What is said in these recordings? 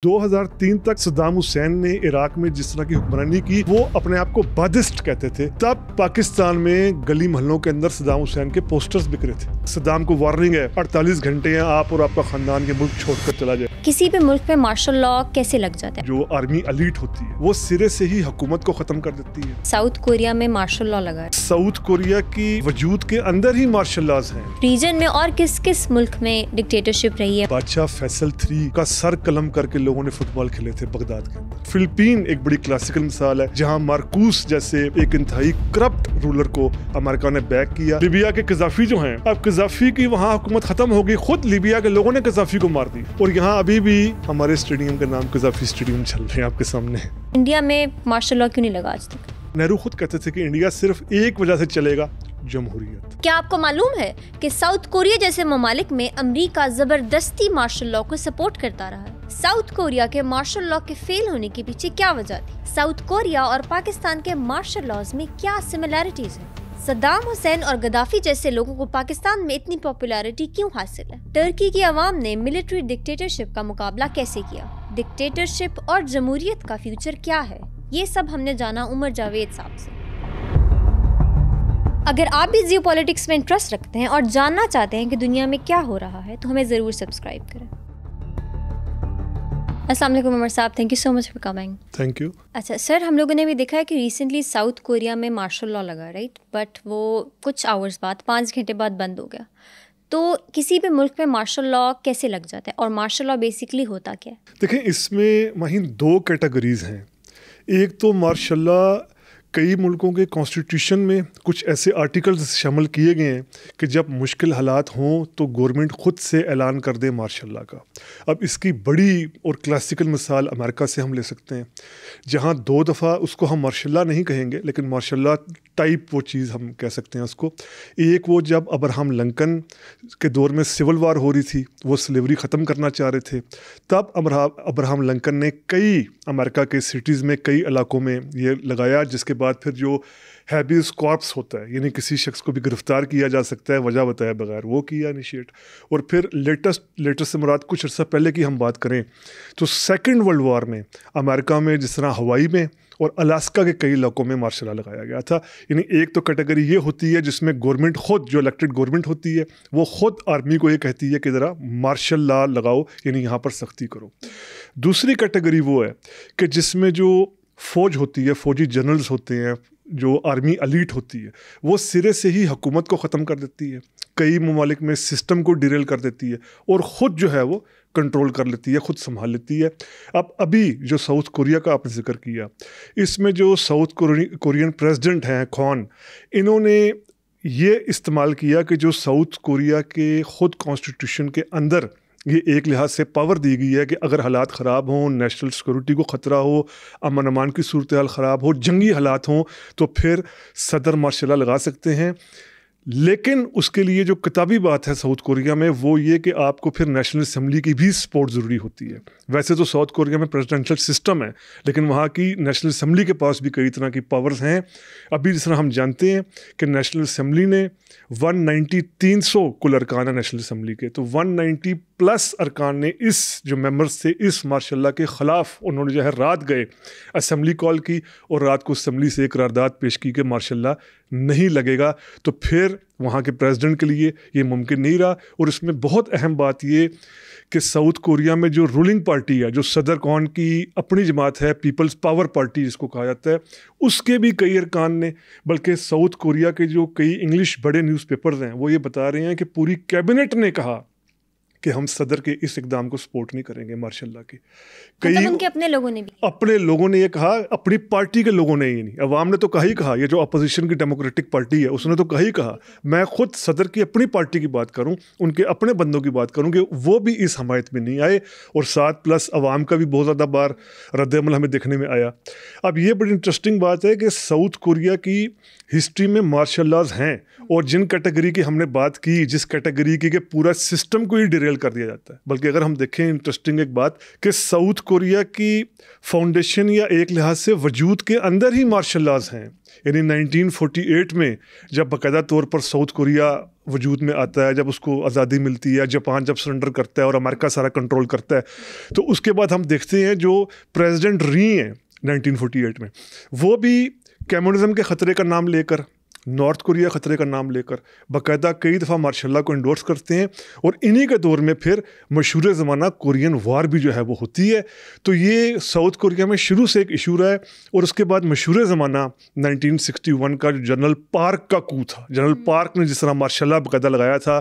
2003 तक सद्दाम हुसैन ने इराक में जिस तरह की हुक्मरानी की वो अपने आप को बादिस्ट कहते थे। तब पाकिस्तान में गली मोहल्लों के अंदर सद्दाम हुसैन के पोस्टर्स बिक रहे थे। सद्दाम को वार्निंग है 48 घंटे हैं आप और आपका खानदान के मुल्क छोड़कर चला जाए। किसी भी मुल्क में मार्शल लॉ कैसे लग जाता है? जो आर्मी एलीट होती है वो सिरे से ही हुकूमत को खत्म कर देती है। साउथ कोरिया में मार्शल लॉ लगा है। साउथ कोरिया की वजूद के अंदर ही मार्शल लॉज हैं। रीजन में और किस किस मुल्क में डिक्टेटरशिप रही है? बादशाह फैसल 3 का सर कलम करके लोगों ने फुटबॉल खेले थे बगदाद के अंदर। फिलिपीन एक बड़ी क्लासिकल मिसाल है जहां मार्कोस जैसे एक इंतहाई करप्ट रूलर को अमेरिका ने बैक किया। लिबिया के कजाफी जो हैं, अब कजाफी की वहां हुकूमत खत्म हो गई, खुद लिबिया के लोगों ने कजाफी को मार दी और यहाँ अभी भी हमारे स्टेडियम का नाम कजाफी स्टेडियम चल रहे हैं आपके सामने। इंडिया में मार्शल लॉ क्यों नहीं लगा आज तक? नेहरू खुद कहते थे कि इंडिया सिर्फ एक वजह से चलेगा, जमहूरियत। क्या आपको मालूम है कि साउथ कोरिया जैसे ममालिक में अमेरिका जबरदस्ती मार्शल लॉ को सपोर्ट करता रहा है? साउथ कोरिया के मार्शल लॉ के फेल होने के पीछे क्या वजह थी? साउथ कोरिया और पाकिस्तान के मार्शल लॉज में क्या सिमिलैरिटीज हैं? सद्दाम हुसैन और गद्दाफी जैसे लोगों को पाकिस्तान में इतनी पॉपुलैरिटी क्यों हासिल है? टर्की की आवाम ने मिलिट्री डिक्टेटरशिप का मुकाबला कैसे किया? डिक्टेटरशिप और जमहूरियत का फ्यूचर क्या है? ये सब हमने जाना उमर जावेद साहब से। अगर आप भी जियोपॉलिटिक्स में इंटरेस्ट रखते हैं और जानना चाहते हैं कि दुनिया में क्या हो रहा है तो हमें ज़रूर सब्सक्राइब करें। अस्सलाम वालेकुम उमर साहब, thank you so much for coming. Thank you. अच्छा सर, हम लोगों ने भी देखा है कि रिसेंटली साउथ कोरिया में मार्शल लॉ लगा, राइट? बट वो कुछ आवर्स बाद 5 घंटे बाद बंद हो गया। तो किसी भी मुल्क में मार्शल लॉ कैसे लग जाता है और मार्शल लॉ बेसिकली होता क्या है? देखें, इसमें वहीं 2 कैटेगरीज हैं। एक तो मार्शल लॉ कई मुल्कों के कॉन्स्टिट्यूशन में कुछ ऐसे आर्टिकल्स शामिल किए गए हैं कि जब मुश्किल हालात हों तो गवर्नमेंट ख़ुद से ऐलान कर दे मार्शल लॉ का। अब इसकी बड़ी और क्लासिकल मिसाल अमेरिका से हम ले सकते हैं, जहां 2 दफ़ा उसको हम मार्शल लॉ नहीं कहेंगे लेकिन मार्शल लॉ टाइप वो चीज़ हम कह सकते हैं उसको। एक वो जब अब्राहम लिंकन के दौर में सिविल वार हो रही थी, वो स्लेवरी ख़त्म करना चाह रहे थे, तब अब्राहम लिंकन ने कई अमेरिका के सिटीज़ में कई इलाकों में ये लगाया, जिसके बाद फिर जो हैबियस कॉर्प्स होता है, यानी किसी शख्स को भी गिरफ्तार किया जा सकता है वजह बताए बगैर, वो किया इनिशिएट। और फिर लेटेस्ट से मुराद कुछ अर्सा पहले की हम बात करें तो सेकेंड वर्ल्ड वॉर में अमेरिका में जिस तरह हवाई में और अलास्का के कई इलाकों में मार्शल लॉ लगाया गया था। यानी एक तो कैटेगरी ये होती है जिसमें गवर्नमेंट खुद, जो इलेक्टेड गवर्नमेंट होती है, वो खुद आर्मी को ये कहती है कि ज़रा मार्शल लॉ लगाओ, यानी यहाँ पर सख्ती करो। दूसरी कैटेगरी वो है कि जिसमें जो फ़ौज होती है, फ़ौजी जनरल्स होते हैं, जो आर्मी एलीट होती है, वो सिरे से ही हुकूमत को ख़त्म कर देती है, कई ममालिक में सिस्टम को डिरेल कर देती है और ख़ुद जो है वो कंट्रोल कर लेती है, खुद संभाल लेती है। अब अभी जो साउथ कोरिया का आपने जिक्र किया, इसमें जो साउथ कोरियन प्रेसिडेंट हैं खॉन, इन्होंने ये इस्तेमाल किया कि जो साउथ कोरिया के ख़ुद कॉन्स्टिट्यूशन के अंदर ये एक लिहाज से पावर दी गई है कि अगर हालात ख़राब हों, नेशनल सिक्योरिटी को ख़तरा हो, अमन अमान की सूरत हाल ख़राब हो, जंगी हालात हों, तो फिर सदर मार्शल लॉ लगा सकते हैं। लेकिन उसके लिए जो किताबी बात है साउथ कोरिया में वो ये कि आपको फिर नेशनल असम्बली की भी सपोर्ट ज़रूरी होती है। वैसे तो साउथ कोरिया में प्रेसिडेंशियल सिस्टम है लेकिन वहाँ की नेशनल असम्बली के पास भी कई तरह की पावर्स हैं। अभी जिस तरह हम जानते हैं कि नेशनल असम्बली ने 300 कुल अरकान है नेशनल असम्बली के, तो 190 प्लस अरकान ने इस जो मेंबर्स थे इस मार्शल लॉ के ख़िलाफ़, उन्होंने जो है रात गए, असम्बली कॉल की और रात को असम्बली से एक करारदाद पेश की कि मार्शल लॉ नहीं लगेगा। तो फिर वहाँ के प्रेसिडेंट के लिए ये मुमकिन नहीं रहा। और इसमें बहुत अहम बात ये कि साउथ कोरिया में जो रूलिंग पार्टी है, जो सदर कौन की अपनी जमात है, पीपल्स पावर पार्टी जिसको कहा जाता है, उसके भी कई अरकान ने, बल्कि साउथ कोरिया के जो कई इंग्लिश बड़े न्यूज़पेपर्स हैं वो ये बता रहे हैं कि पूरी कैबिनेट ने कहा कि हम सदर के इस इकदाम को सपोर्ट नहीं करेंगे मार्शल लॉ के। मतलब उनके अपने लोगों ने ये कहा, अपनी पार्टी के लोगों ने ही नहीं, अवाम ने तो कहा ही कहा, ये जो अपोजिशन की डेमोक्रेटिक पार्टी है उसने तो कहा ही कहा। मैं खुद सदर की अपनी पार्टी की बात करूं, उनके अपने बंदों की बात करूं कि वो भी इस हमायत में नहीं आए और 7+ अवाम का भी बहुत ज़्यादा बार रद्द-ए-अमल हमें देखने में आया। अब ये बड़ी इंटरेस्टिंग बात है कि साउथ कोरिया की हिस्ट्री में मार्शल लॉज हैं और जिन कैटेगरी की हमने बात की, जिस कैटेगरी की कि पूरा सिस्टम को ही डिरेल डिरेल कर दिया जाता है। बल्कि अगर हम देखें इंटरेस्टिंग एक बात कि साउथ कोरिया की फाउंडेशन या एक लिहाज से वजूद के अंदर ही मार्शल लॉज हैं। यानी 1948 में जब बाकायदा तौर पर साउथ कोरिया वजूद में आता है, जब उसको आज़ादी मिलती है, जापान जब सरेंडर करता है और अमेरिका सारा कंट्रोल करता है, तो उसके बाद हम देखते हैं जो प्रेसिडेंट री हैं 1948 में, वो भी कम्युनिज्म के ख़तरे का नाम लेकर, नॉर्थ कोरिया ख़तरे का नाम लेकर बाकायदा कई दफ़ा मार्शल लॉ को इंडोर्स करते हैं। और इन्हीं के दौर में फिर मशहूर ज़माना कोरियन वार भी जो है वो होती है। तो ये साउथ कोरिया में शुरू से एक इशू रहा है। और उसके बाद मशहूर ज़माना 1961 का जो जनरल पार्क का कू था, जनरल पार्क ने जिस तरह मार्शल लॉ बाकायदा लगाया था,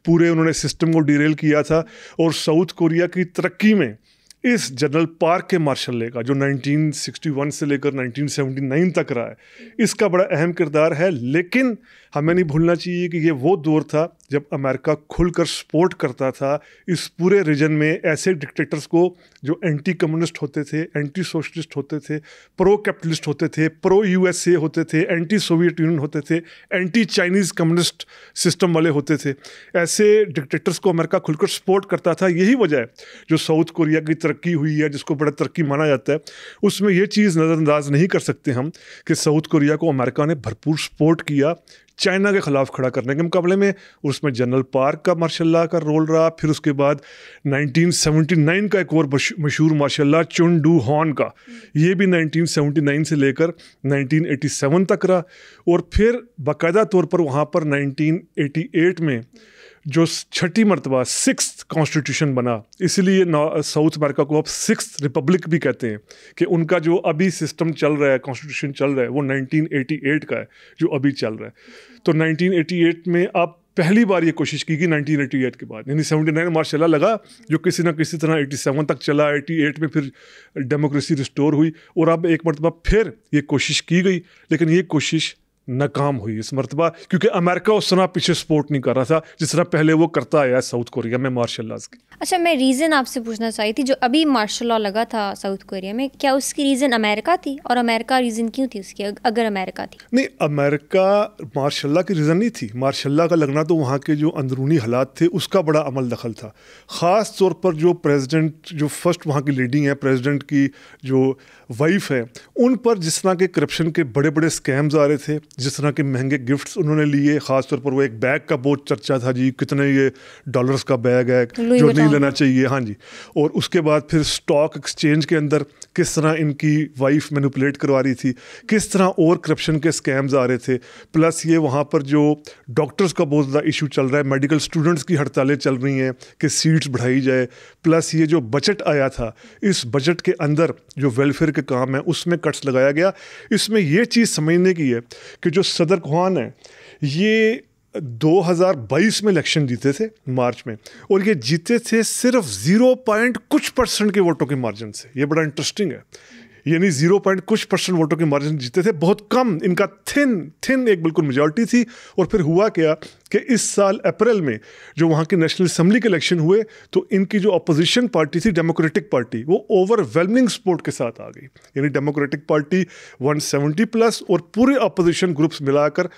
पूरे उन्होंने सिस्टम को डिरेल किया था। और साउथ कोरिया की तरक्की में इस जनरल पार्क के मार्शल लॉ का जो 1961 से लेकर 1979 तक रहा है, इसका बड़ा अहम किरदार है। लेकिन हमें नहीं भूलना चाहिए कि ये वो दौर था जब अमेरिका खुलकर सपोर्ट करता था इस पूरे रीजन में ऐसे डिक्टेटर्स को जो एंटी कम्युनिस्ट होते थे, एंटी सोशलिस्ट होते थे, प्रो कैपिटलिस्ट होते थे, प्रो यूएसए होते थे, एंटी सोवियत यूनियन होते थे, एंटी चाइनीज़ कम्युनिस्ट सिस्टम वाले होते थे। ऐसे डिक्टेटर्स को अमेरिका खुलकर सपोर्ट करता था। यही वजह है जो साउथ कोरिया की तरक्की हुई है, जिसको बड़ा तरक्की माना जाता है, उसमें ये चीज़ नज़रअंदाज नहीं कर सकते हम कि साउथ कोरिया को अमेरिका ने भरपूर सपोर्ट किया चाइना के ख़िलाफ़ खड़ा करने के मुकाबले में। उसमें जनरल पार्क का मार्शल लॉ का रोल रहा। फिर उसके बाद 1979 का एक और मशहूर मार्शल लॉ चुन डू हॉन का, ये भी 1979 से लेकर 1987 तक रहा। और फिर बाकायदा तौर पर वहाँ पर 1988 में जो छठी मरतबा 6th कॉन्स्टिट्यूशन बना, इसलिए साउथ अमेरिका को अब 6th रिपब्लिक भी कहते हैं कि उनका जो अभी सिस्टम चल रहा है, कॉन्स्टिट्यूशन चल रहा है, वो 1988 का है जो अभी चल रहा है। तो 1988 में अब पहली बार ये कोशिश की गई 1988 के बाद, यानी 79 मार्शल लॉ लगा जो किसी ना किसी तरह 87 तक चला। 88 में फिर डेमोक्रेसी रिस्टोर हुई और अब एक मरतबा फिर ये कोशिश की गई, लेकिन ये कोशिश नाकाम हुई इस मरतबा, क्योंकि अमेरिका उस तरह पीछे सपोर्ट नहीं कर रहा था जिस तरह पहले वो करता आया साउथ कोरिया में मार्शल लॉज की। अच्छा, मैं रीज़न आपसे पूछना चाही थी, जो अभी मार्शल लॉ लगा था साउथ कोरिया में, क्या उसकी रीज़न अमेरिका थी? और अमेरिका रीज़न क्यों थी उसकी, अगर अमेरिका थी? नहीं, अमेरिका मार्शल लॉ की रीज़न नहीं थी। मार्शल लॉ का लगना तो वहाँ के जो अंदरूनी हालात थे उसका बड़ा अमल दखल था। ख़ास तौर पर जो प्रेसिडेंट, जो फर्स्ट वहाँ की लीडिंग है, प्रेसिडेंट की जो वाइफ है, उन पर जिस तरह के करप्शन के बड़े बड़े स्कैम्स आ रहे थे, जिस तरह के महंगे गिफ्ट्स उन्होंने लिए, ख़ास तौर पर वो एक बैग का बहुत चर्चा था जी, कितने ये डॉलर्स का बैग है जो नहीं लेना चाहिए। हाँ जी। और उसके बाद फिर स्टॉक एक्सचेंज के अंदर किस तरह इनकी वाइफ मैनिपुलेट करवा रही थी, किस तरह और करप्शन के स्कैम्स आ रहे थे। प्लस ये वहाँ पर जो डॉक्टर्स का बहुत ज़्यादा इशू चल रहा है, मेडिकल स्टूडेंट्स की हड़तालें चल रही हैं कि सीट्स बढ़ाई जाए। प्लस ये जो बजट आया था, इस बजट के अंदर जो वेलफेयर के काम है उसमें कट्स लगाया गया। इसमें ये चीज़ समझने की है कि जो सदर ख्वान है, ये 2022 में इलेक्शन जीते थे मार्च में, और ये जीते थे सिर्फ 0.कुछ% के वोटों के मार्जिन से। ये बड़ा इंटरेस्टिंग है, यानी 0.कुछ% वोटों के मार्जिन जीते थे, बहुत कम। इनका थिन एक बिल्कुल मेजॉरिटी थी। और फिर हुआ क्या कि इस साल अप्रैल में जो वहाँ की नेशनल असेंबली के इलेक्शन हुए, तो इनकी जो अपोजिशन पार्टी थी, डेमोक्रेटिक पार्टी, वो ओवरवेलमिंग सपोर्ट के साथ आ गई। यानी डेमोक्रेटिक पार्टी 170+ और पूरे अपोजिशन ग्रुप्स मिलाकर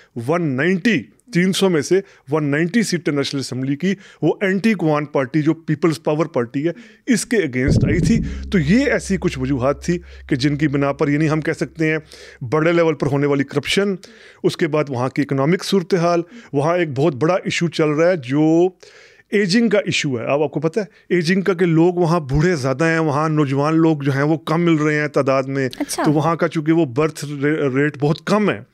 300 में से 190 सीटें नेशनल असेंबली की वो एंटी क्वान पार्टी, जो पीपल्स पावर पार्टी है, इसके अगेंस्ट आई थी। तो ये ऐसी कुछ वजूहात थी कि जिनकी बिना पर, यानी हम कह सकते हैं बड़े लेवल पर होने वाली करप्शन, उसके बाद वहाँ की इकोनॉमिक सूरत हाल, वहाँ एक बहुत बड़ा इशू चल रहा है जो एजिंग का इशू है। अब आपको पता है एजिंग का, कि लोग वहाँ बूढ़े ज़्यादा हैं, वहाँ नौजवान लोग जो हैं वो कम मिल रहे हैं तादाद में। अच्छा। तो वहाँ का चूँकि वो बर्थ रेट बहुत कम है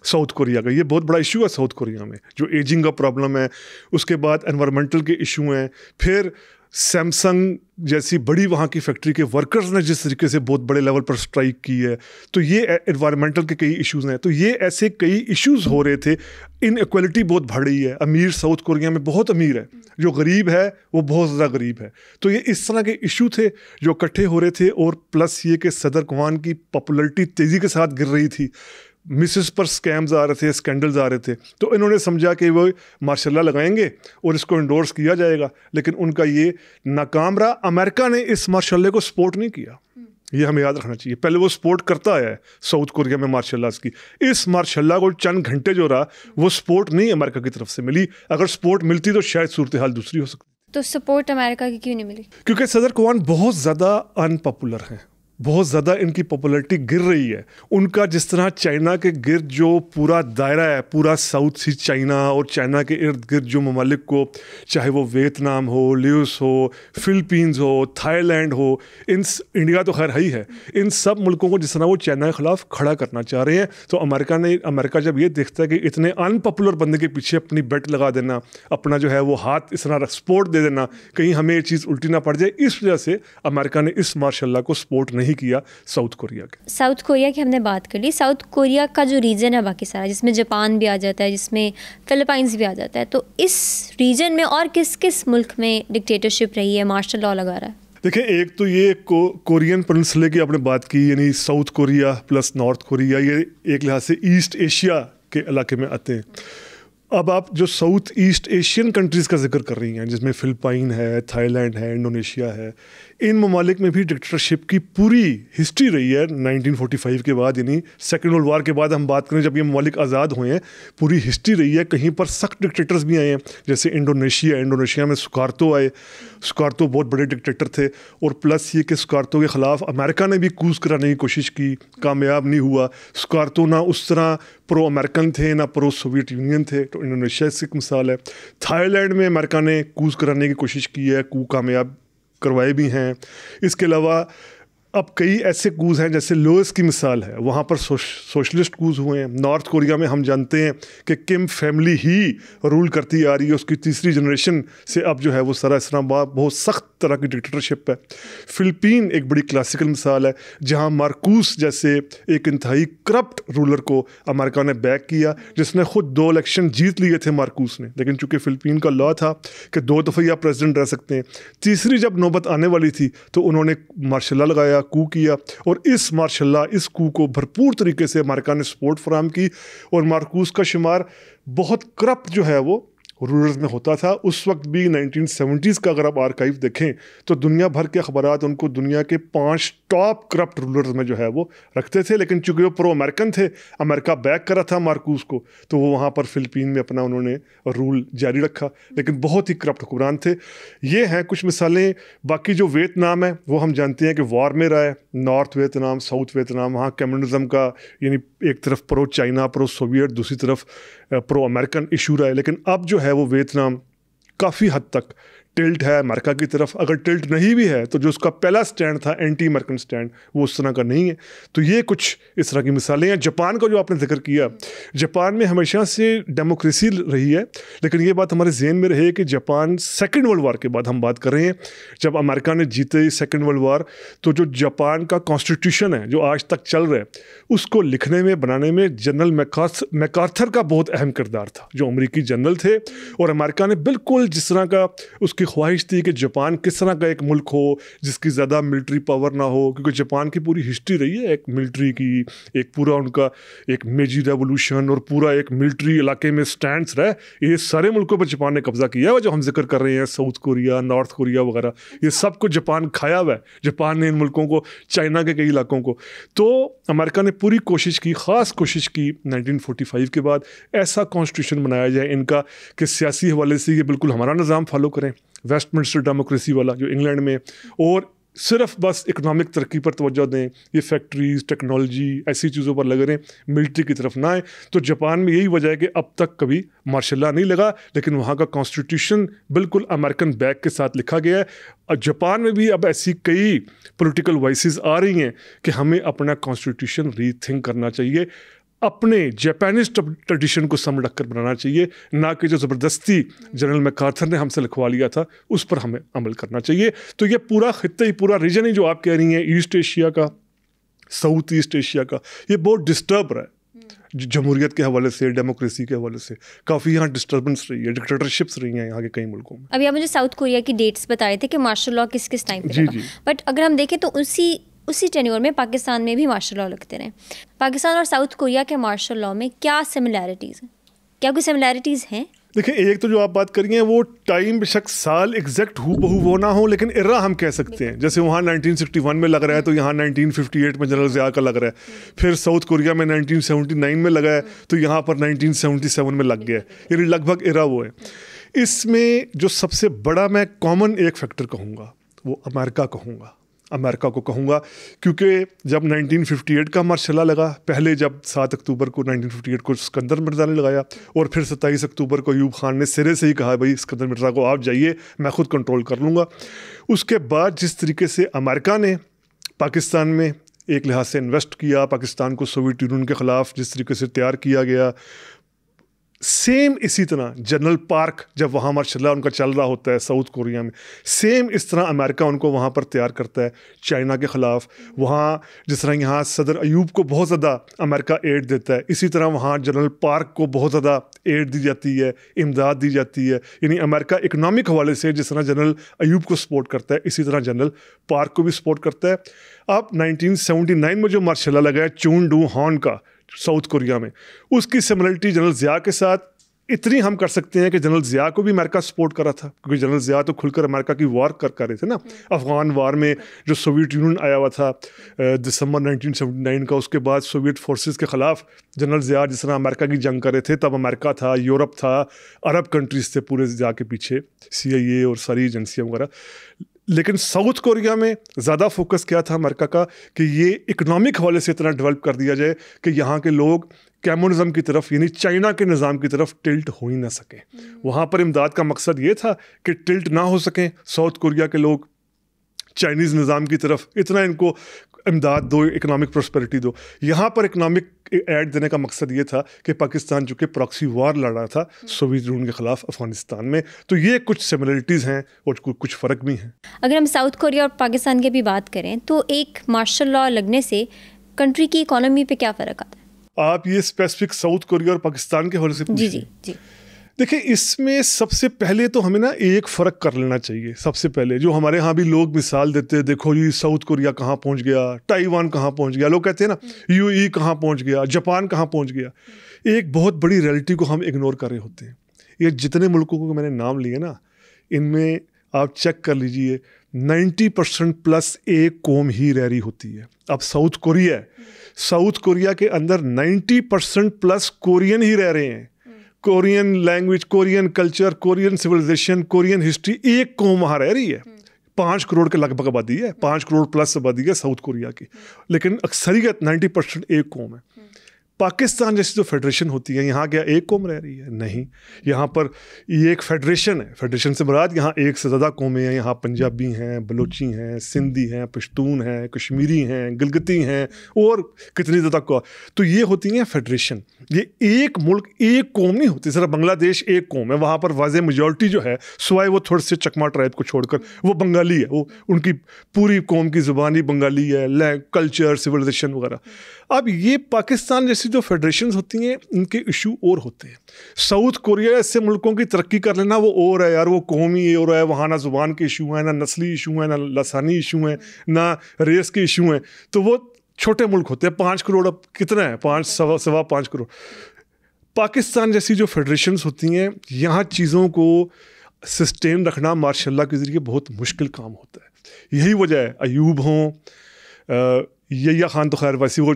साउथ कोरिया का, ये बहुत बड़ा इशू है साउथ कोरिया में, जो एजिंग का प्रॉब्लम है। उसके बाद एनवायरमेंटल के इशू हैं। फिर सैमसंग जैसी बड़ी वहाँ की फैक्ट्री के वर्कर्स ने जिस तरीके से बहुत बड़े लेवल पर स्ट्राइक की है, तो ये एनवायरमेंटल के कई इश्यूज़ हैं। तो ये ऐसे कई इश्यूज़ हो रहे थे। इनइक्वालिटी बहुत बढ़ रही है। अमीर साउथ कोरिया में बहुत अमीर है, जो गरीब है वो बहुत ज़्यादा गरीब है। तो ये इस तरह के इशू थे जो इकट्ठे हो रहे थे। और प्लस ये कि सदर ख्वान की पॉपुलरिटी तेज़ी के साथ गिर रही थी, मिसेस पर स्कैम्स आ रहे थे, स्कैंडल्स आ रहे थे। तो इन्होंने समझा कि वो मार्शल लॉ लगाएंगे और इसको इंडोर्स किया जाएगा, लेकिन उनका ये नाकाम रहा। अमेरिका ने इस मार्शल लॉ को सपोर्ट नहीं किया, ये हमें याद रखना चाहिए। पहले वो सपोर्ट करता आया है साउथ कोरिया में मार्शल लॉ की। इस मार्शल लॉ को चंद घंटे जो रहा, वो सपोर्ट नहीं अमेरिका की तरफ से मिली। अगर सपोर्ट मिलती तो शायद सूरत हाल दूसरी हो सकती। तो सपोर्ट अमेरिका की क्यों नहीं मिली? क्योंकि सदर कौन बहुत ज़्यादा अनपॉपुलर हैं, बहुत ज़्यादा इनकी पॉपुलैरिटी गिर रही है। उनका जिस तरह चाइना के गिर्द जो पूरा दायरा है, पूरा साउथ सी चाइना और चाइना के इर्द गिर्द जो ममालिक को, चाहे वो वियतनाम हो, लाओस हो, फिलीपींस हो, थाईलैंड हो, इंडिया तो खैर है ही है, इन सब मुल्कों को जिस तरह वो चाइना के ख़िलाफ़ खड़ा करना चाह रहे हैं, तो अमेरिका जब ये देखता है कि इतने अनपॉपुलर बंदे के पीछे अपनी बेट लगा देना, अपना जो है वो हाथ इस तरह सपोर्ट दे देना, कहीं हमें ये चीज़ उल्टी ना पड़ जाए, इस वजह से अमेरिका ने इस मार्शल लॉ को सपोर्ट नहीं किया साउथ कोरिया के। साउथ कोरिया की हमने बात कर ली। साउथ कोरिया का जो रीजन है बाकी सारा, जिसमें जापान भी आ जाता है, जिसमें फिलीपाइंस भी आ जाता है, तो इस रीजन में और किस किस मुल्क में डिक्टेटरशिप रही है, मार्शल लॉ लगा रहा है? देखिए, एक तो ये कोरियन पेनिनसुला की आपने बात की, यानी south Korea plus north Korea, ये एक लिहाज से ईस्ट एशिया के इलाके में आते हैं। अब आप जो साउथ ईस्ट एशियन कंट्रीज़ का जिक्र कर रही हैं, जिसमें फिलिपाइन है, थाईलैंड है, इंडोनेशिया है, इन ममालिक में भी डिक्टेटरशिप की पूरी हिस्ट्री रही है 1945 के बाद, यानी सेकेंड वर्ल्ड वार के बाद हम बात करें जब ये ममालिक आज़ाद हुए हैं, पूरी हिस्ट्री रही है। कहीं पर सख्त डिक्टेटर्स भी आए हैं, जैसे इंडोनेशिया में सुकार्तो आए। सुकार्तो बहुत बड़े डिक्टेटर थे, और प्लस ये कि सुकार्तो के ख़िलाफ़ अमेरिका ने भी कूच कराने की कोशिश की, कामयाब नहीं हुआ। सुकार्तो ना उस तरह प्रो अमेरिकन थे ना प्रो सोवियत यूनियन थे, तो इंडोनेशिया से एक मिसाल है। थाईलैंड में अमेरिका ने कूच कराने की कोशिश की है, कू कामयाब करवाए भी हैं। इसके अलावा अब कई ऐसे कूज हैं, जैसे लाओस की मिसाल है, वहाँ पर सोशलिस्ट कूज हुए हैं। नॉर्थ कोरिया में हम जानते हैं कि किम फैमिली ही रूल करती आ रही है, उसकी तीसरी जनरेशन से अब जो है वो सारा इस्लामाबाद बहुत सख्त तरह की डिक्टेटरशिप है। फिलिपीन एक बड़ी क्लासिकल मिसाल है, जहाँ मार्कोस जैसे एक इंतहाई करप्ट रूलर को अमेरिका ने बैक किया, जिसने खुद 2 इलेक्शन जीत लिए थे मार्कोस ने, लेकिन चूंकि फिलिपीन का लॉ था कि 2 दफ़ा आप प्रेसिडेंट रह सकते हैं, तीसरी जब नौबत आने वाली थी तो उन्होंने मार्शल लॉ लगाया, कू किया, और इस मार्शल लॉ, इस कू को भरपूर तरीके से अमेरिका ने सपोर्ट फराहम की। और मार्कोस का शुमार बहुत करप्ट जो है वो रूलर्स में होता था उस वक्त भी। 1970s का अगर आप आर्काइव देखें तो दुनिया भर के अखबारात उनको दुनिया के 5 टॉप करप्ट रूलर्स में जो है वो रखते थे, लेकिन चूंकि वो प्रो अमेरिकन थे, अमेरिका बैक करा था मार्कोस को, तो वो वहाँ पर फिलिपीन में अपना उन्होंने रूल जारी रखा, लेकिन बहुत ही करप्ट हुक्मरान थे। ये हैं कुछ मिसालें। बाकी जो वियतनाम है वो हम जानते हैं कि वॉर में रहा है, नॉर्थ वियतनाम, साउथ वियतनाम, वहाँ कम्युनिज्म का, यानी एक तरफ प्रो चाइना, प्रो सोवियत, दूसरी तरफ प्रो अमेरिकन इशू रहा है। लेकिन अब जो है वो वियतनाम काफ़ी हद तक टिल्ट है अमेरिका की तरफ। अगर टिल्ट नहीं भी है तो जो उसका पहला स्टैंड था एंटी अमेरिकन स्टैंड, वो उस तरह का नहीं है। तो ये कुछ इस तरह की मिसालें हैं। जापान का जो आपने जिक्र किया, जापान में हमेशा से डेमोक्रेसी रही है, लेकिन ये बात हमारे जहन में रहे कि जापान सेकेंड वर्ल्ड वार के बाद हम बात कर रहे हैं, जब अमेरिका ने जीते सेकेंड वर्ल्ड वार, तो जो जापान का कॉन्स्टिट्यूशन है जो आज तक चल रहा है, उसको लिखने में, बनाने में जनरल मैकार्थर का बहुत अहम किरदार था, जो अमेरिकी जनरल थे। और अमेरिका ने बिल्कुल जिस तरह का उसकी ख्वाहिश थी कि जापान किस तरह का एक मुल्क हो जिसकी ज़्यादा मिलिट्री पावर ना हो, क्योंकि जापान की पूरी हिस्ट्री रही है एक मिलिट्री की, एक पूरा उनका एक मेजी रेवोल्यूशन और पूरा एक मिलिट्री इलाके में स्टैंड्स रहे। ये सारे मुल्कों पर जापान ने कब्जा किया हुआ, जो हम जिक्र कर रहे हैं, साउथ कोरिया, नॉर्थ कोरिया वगैरह, ये सब कुछ जापान खाया हुआ है। जापान ने इन मुल्कों को, चाइना के कई इलाकों को, तो अमेरिका ने पूरी कोशिश की, ख़ास कोशिश की 1945 के बाद ऐसा कॉन्स्टिट्यूशन बनाया जाए इनका कि सियासी हवाले से ये बिल्कुल हमारा निज़ाम फॉलो करें, वेस्टमिंस्टर डेमोक्रेसी वाला जो इंग्लैंड में, और सिर्फ बस इकोनॉमिक तरक्की पर तवज्जो दें, ये फैक्ट्रीज, टेक्नोलॉजी, ऐसी चीज़ों पर लगे रहें, मिलिट्री की तरफ ना आए। तो जापान में यही वजह है कि अब तक कभी मार्शल लॉ नहीं लगा, लेकिन वहाँ का कॉन्स्टिट्यूशन बिल्कुल अमेरिकन बैक के साथ लिखा गया है। और जापान में भी अब ऐसी कई पॉलिटिकल वॉइसेस आ रही हैं कि हमें अपना कॉन्स्टिट्यूशन रीथिंक करना चाहिए, अपने जापानीज ट्रेडिशन को सम रख कर बनाना चाहिए, ना कि जो ज़बरदस्ती जनरल मैकार्थर ने हमसे लिखवा लिया था उस पर हमें अमल करना चाहिए। तो ये पूरा खित्ता ही, पूरा रीजन ही जो आप कह रही हैं, ईस्ट एशिया का, साउथ ईस्ट एशिया का, ये बहुत डिस्टर्ब रहा है जमहूरियत के हवाले से, डेमोक्रेसी के हवाले से। काफ़ी यहाँ डिस्टर्बेंस रही है, डिक्टेटरशिप्स रही हैं यहाँ के कई मुल्कों में। अभी आप मुझे साउथ कोरिया की डेट्स बताए थे कि मार्शल लॉ किस किस टाइम पे लगा, बट अगर हम देखें तो उसी टेन्योर में पाकिस्तान में भी मार्शल लॉ लगते रहे। पाकिस्तान और साउथ कोरिया के मार्शल लॉ में क्या सिमिलैरिटीज़ हैं? क्या कोई सिमिलैरिटीज़ हैं? देखिए, एक तो जो आप बात करिए वो टाइम बेशक साल एग्जैक्ट हूबहू वो ना हो, लेकिन एरा हम कह सकते हैं। जैसे वहाँ 1961 में लग रहा है तो यहाँ 1958 में जनरल ज़िया का लग रहा है, फिर साउथ कोरिया में 1979 में लगा है तो यहाँ पर 1977 में लग गया है, यानी लगभग एरा वो है। इसमें जो सबसे बड़ा मैं कॉमन एक फैक्टर कहूँगा वो अमेरिका को कहूँगा, क्योंकि जब 1958 का मार्शल लगा, पहले जब 7 अक्टूबर को 1958 को सिकंदर मिर्ज़ा ने लगाया और फिर 27 अक्टूबर को अयूब खान ने सिरे से ही कहा भाई सिकंदर मिर्ज़ा को आप जाइए, मैं खुद कंट्रोल कर लूँगा। उसके बाद जिस तरीके से अमेरिका ने पाकिस्तान में एक लिहाज से इन्वेस्ट किया, पाकिस्तान को सोवियत यूनियन के ख़िलाफ़ जिस तरीके से तैयार किया गया, सेम इसी तरह जनरल पार्क जब वहाँ मार्शल उनका चल रहा होता है साउथ कोरिया में, सेम इस तरह अमेरिका उनको वहाँ पर तैयार करता है चाइना के ख़िलाफ़। वहाँ जिस तरह यहाँ सदर अयूब को बहुत ज़्यादा अमेरिका एड देता है, इसी तरह वहाँ जनरल पार्क को बहुत ज़्यादा एड दी जाती है, इमदाद दी जाती है। यानी अमेरिका इकनॉमिक हवाले से जिस तरह जनरल अयूब को सपोर्ट करता है, इसी तरह जनरल पार्क को भी सपोर्ट करता है। अब 1979 में जो मार्शल लगा है चून डू हॉन का साउथ कोरिया में, उसकी सिमिलरिटी जनरल ज़िया के साथ इतनी हम कर सकते हैं कि जनरल ज़िया को भी अमेरिका सपोर्ट कर रहा था, क्योंकि जनरल ज़िया तो खुलकर अमेरिका की वार कर रहे थे ना। अफ़गान वार में जो सोवियत यूनियन आया हुआ था दिसंबर 1979 का, उसके बाद सोवियत फोर्सेस के ख़िलाफ़ जनरल ज़िया जिस तरह अमेरिका की जंग कर रहे थे, तब अमेरिका था, यूरोप था, अरब कंट्रीज़ थे पूरे ज़िया के पीछे, CIA और सारी एजेंसियाँ वगैरह। लेकिन साउथ कोरिया में ज़्यादा फोकस क्या था अमेरिका का कि ये इकोनॉमिक हवाले से इतना डेवलप कर दिया जाए कि यहाँ के लोग कम्युनिज्म की तरफ यानी चाइना के निज़ाम की तरफ टिल्ट हो ही ना सकें। वहाँ पर इमदाद का मकसद ये था कि टिल्ट ना हो सकें साउथ कोरिया के लोग चाइनीज़ निज़ाम की तरफ, इतना इनको इमदाद दो, इकोनॉमिक प्रॉस्पेरिटी दो। यहाँ पर इकोनॉमिक एड देने का मकसद ये था कि पाकिस्तान जो कि प्रॉक्सी वार लड़ रहा था सोवियत यूनियन के ख़िलाफ़ अफ़गानिस्तान में, तो ये कुछ सिमिलरिटीज़ हैं और कुछ फ़र्क भी हैं। अगर हम साउथ कोरिया और पाकिस्तान की भी बात करें तो एक मार्शल लॉ लगने से कंट्री की इकोनॉमी पे क्या फ़र्क आता है? आप ये स्पेसिफिक साउथ कोरिया और पाकिस्तान के हवाले से पूछिए। जी। देखिए, इसमें सबसे पहले तो हमें ना एक फ़र्क कर लेना चाहिए। सबसे पहले जो हमारे यहाँ भी लोग मिसाल देते हैं, देखो जी साउथ कोरिया कहाँ पहुँच गया, ताइवान कहाँ पहुँच गया, लोग कहते हैं ना UAE कहाँ पहुँच गया, जापान कहाँ पहुँच गया। एक बहुत बड़ी रियलिटी को हम इग्नोर कर रहे होते हैं। ये जितने मुल्कों को मैंने नाम लिए ना, इनमें आप चेक कर लीजिए 90% प्लस एक कौम ही रह रही होती है। अब साउथ कोरिया है, साउथ कोरिया के अंदर 90% प्लस कोरियन ही रह रहे हैं। Korean language, Korean culture, Korean civilisation, Korean history, एक कौम वहाँ रह रही है। 5 करोड़ के लगभग आबादी है, 5 करोड़ प्लस आबादी है साउथ कोरिया की, लेकिन अक्सरियत 90% एक कौम है। पाकिस्तान जैसी जो फेडरेशन होती है, यहाँ क्या एक कौम रह रही है? नहीं, यहाँ पर ये एक फेडरेशन है। फेडरेशन से मुराद यहाँ एक से ज़्यादा कौमें हैं। यहाँ पंजाबी हैं, बलोची हैं, सिंधी हैं, पश्तून हैं, कश्मीरी हैं, गिलगिती हैं और कितनी ज़्यादा तो ये होती हैं फेडरेशन। ये एक मुल्क एक कौम नहीं होती। जरा बांग्लादेश एक कौम है, वहाँ पर वाज़े मेजॉरिटी जो है सिवाय वो थोड़े से चकमा ट्राइब को छोड़कर वो बंगाली है। वो उनकी पूरी कौम की ज़ुबान ही बंगाली है, कल्चर, सिविलाइजेशन वगैरह। अब ये पाकिस्तान जैसी जो फेडरेशंस होती हैं, इनके इशू और होते हैं। साउथ कोरिया ऐसे मुल्कों की तरक्की कर लेना वो और है यार, वो कौमी है और है, वहाँ ना ज़ुबान के इशू हैं, ना नस्ली इशू हैं, ना लसानी इशू हैं, ना रेस के इशू हैं। तो वो छोटे मुल्क होते हैं। 5 करोड़ अब कितना है, 5 करोड़। पाकिस्तान जैसी जो फेडरेशंस होती हैं, यहाँ चीज़ों को सस्टेन रखना मार्शल के ज़रिए बहुत मुश्किल काम होता है। यही वजह है अयूब हों, यहिया खान तो खैर वैसे वो